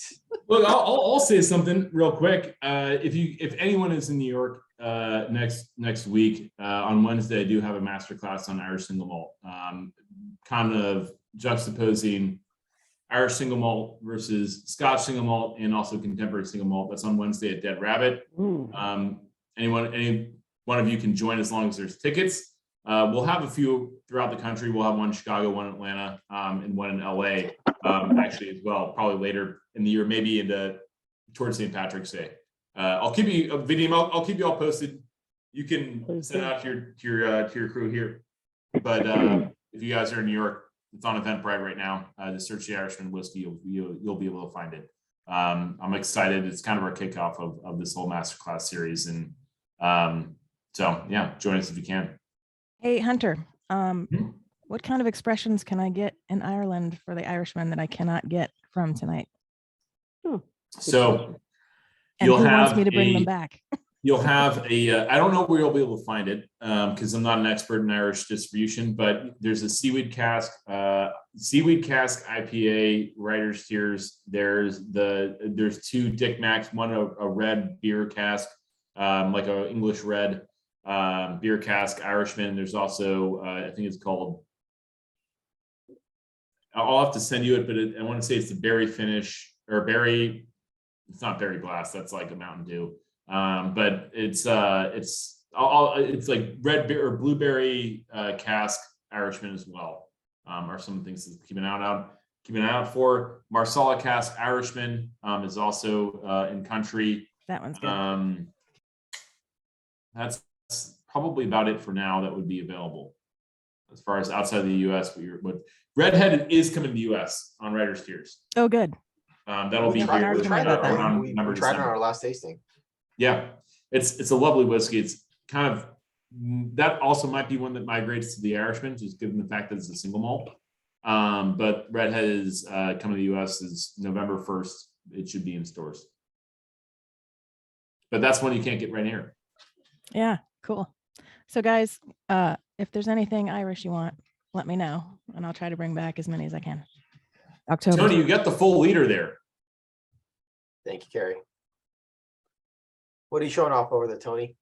Look, I'll say something real quick. If anyone is in New York next week on Wednesday, I do have a masterclass on Irish single malt, kind of juxtaposing Irish single malt versus Scotch single malt and also contemporary single malt. That's on Wednesday at Dead Rabbit. Ooh. Any one of you can join as long as there's tickets. We'll have a few throughout the country. We'll have one in Chicago, one in Atlanta, and one in LA actually as well, probably later in the year, maybe towards St. Patrick's Day. I'll keep you a video. I'll keep you all posted. You can Please send do. out to your crew here. But if you guys are in New York, it's on Eventbrite right now. Just search the Irishman Whiskey. You'll be able to find it. I'm excited. It's kind of our kickoff of this whole masterclass series, and so yeah, join us if you can. Hey, Hunter, what kind of expressions can I get in Ireland for the Irishman that I cannot get from tonight? So And you'll who wants have me to bring them a- back? You'll have I don't know where you'll be able to find it because I'm not an expert in Irish distribution, but there's a seaweed cask, seaweed cask IPA writer's tears. There's 2 Dick Macs, one a red beer cask, like a English red beer cask Irishman. There's also I think it's called, I'll have to send you it, but I want to say it's the berry finish or berry. It's not berry blast. That's like a Mountain Dew. But it's like red beer or blueberry cask Irishman as well. Are some things to keep an eye out for. Marsala cask Irishman is also in country. That one's good. That's probably about it for now that would be available as far as outside of the US. But Redhead is coming to the US on Writer's Tears. Oh, good. That'll be We tried- here we tried that. around We November, tried it on December. our last tasting. Yeah, it's a lovely whiskey. It's kind of, that also might be one that migrates to the Irishman, just given the fact that it's a single malt. But Redhead is coming to the US is November 1st. It should be in stores. But that's one you can't get right here. Yeah, cool. So guys, if there's anything Irish you want, let me know and I'll try to bring back as many as I can. October. Tony, you got the full liter there. Thank you, Carrie. What are you showing off over there, Tony?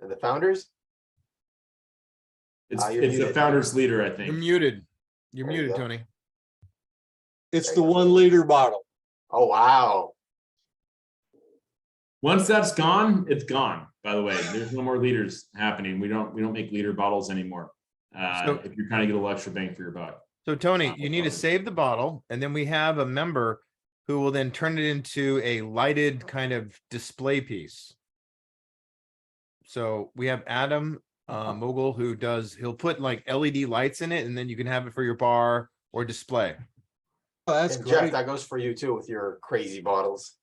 And the founders? It's You're the muted. founder's liter, I You're think. muted. You're There you muted, go. Tony. It's the 1 liter bottle. Oh, wow. Once that's gone, it's gone. By the way, there's no more liters happening. We don't make liter bottles anymore. So- If you're trying to get a little extra bang for your buck. So Tony, you need to save the bottle, and then we have a member who will then turn it into a lighted kind of display piece. So we have Adam Mogul who he'll put like LED lights in it, and then you can have it for your bar or display. Oh, that's And Jeff, great. that goes for you too with your crazy bottles.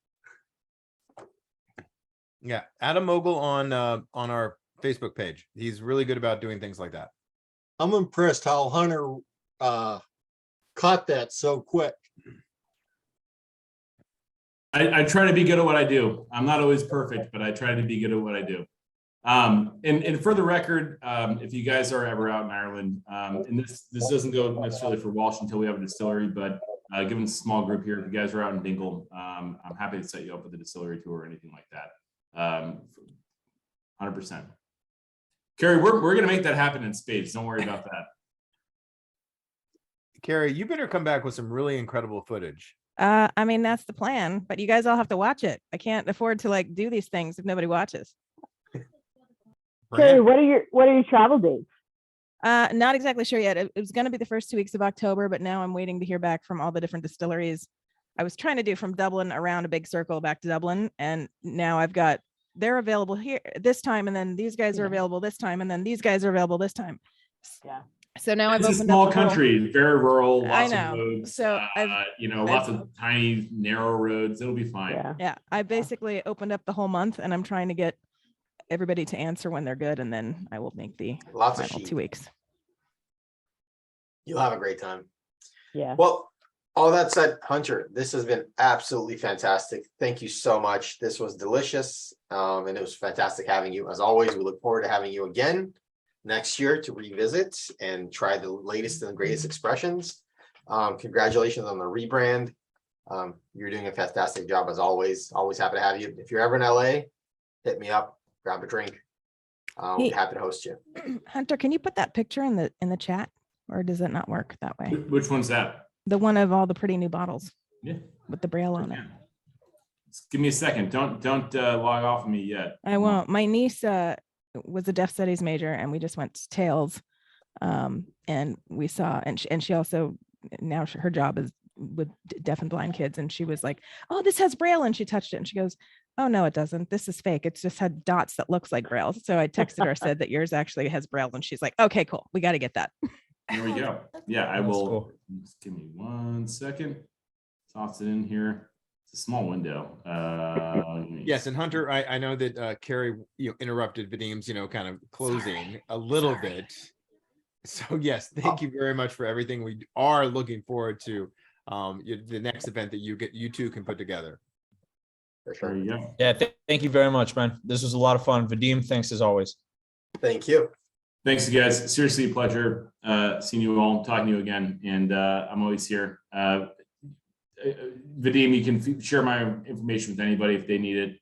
Yeah, Adam Mogul on our Facebook page. He's really good about doing things like that. I'm impressed how Hunter caught that so quick. I try to be good at what I do. I'm not always perfect, but I try to be good at what I do. And for the record, if you guys are ever out in Ireland, and this doesn't go necessarily for Walsh until we have a distillery, but given the small group here, if you guys are out in Dingle, I'm happy to set you up with a distillery tour or anything like that. 100%. Carrie, we're gonna make that happen in spades. Don't worry about that. Carrie, you better come back with some really incredible footage. I mean, that's the plan, but you guys all have to watch it. I can't afford to like do these things if nobody watches. Carrie, what are your travel dates? Not exactly sure yet. It was going to be the first 2 weeks of October, but now I'm waiting to hear back from all the different distilleries. I was trying to do from Dublin around a big circle back to Dublin, and now they're available here this time, and then these guys are available this time, and then these guys are available this time. Yeah. So now I've It's a opened small up the whole- country, very rural, I lots of know. roads. So lots of tiny, narrow roads. It'll be fine. Yeah. Yeah, I basically opened up the whole month, and I'm trying to get everybody to answer when they're good, and then I will make the Lots of final sheep. 2 weeks. You'll have a great time. Yeah. Well, all that said, Hunter, this has been absolutely fantastic. Thank you so much. This was delicious. And it was fantastic having you. As always, we look forward to having you again next year to revisit and try the latest and greatest expressions. Congratulations on the rebrand. You're doing a fantastic job as always. Always happy to have you. If you're ever in LA, hit me up, grab a drink. We'll be Hey. happy to host you. Hunter, can you put that picture in the chat, or does it not work that way? Which one's that? The one of all the pretty new bottles Yeah. with the braille on it. Yeah. Just give me a second. Don't log off of me yet. I won't. My niece was a deaf studies major, and we just went to Tales, and we saw, and she also now her job is with deaf and blind kids, and she was like, "Oh, this has braille," and she touched it, and she goes, "Oh no, it doesn't. This is fake. It's just had dots that looks like braille." So I texted her, said that yours actually has braille, and she's like, "Okay, cool. We got to get that." Here we go. Yeah, I That's will. cool. Just give me 1 second. Toss it in here. It's a small window. Yes, and Hunter, I know that Carrie interrupted Vadim's kind of closing a little bit. So yes, thank you very much for everything. We are looking forward to the next event that you two can put together. For There sure. you go. Yeah, thank you very much, man. This was a lot of fun. Vadim, thanks as always. Thank you. Thanks, you guys. Seriously, a pleasure seeing you all, talking to you again. And I'm always here. Vadim, you can share my information with anybody if they need it.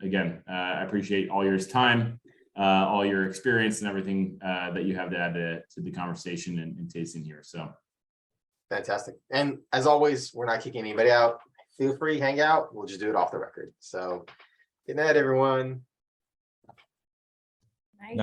Again, I appreciate all your time, all your experience and everything that you have to add to the conversation and tasting here. So Fantastic. And as always, we're not kicking anybody out. Feel free, hang out. We'll just do it off the record. So good night, everyone. Nice.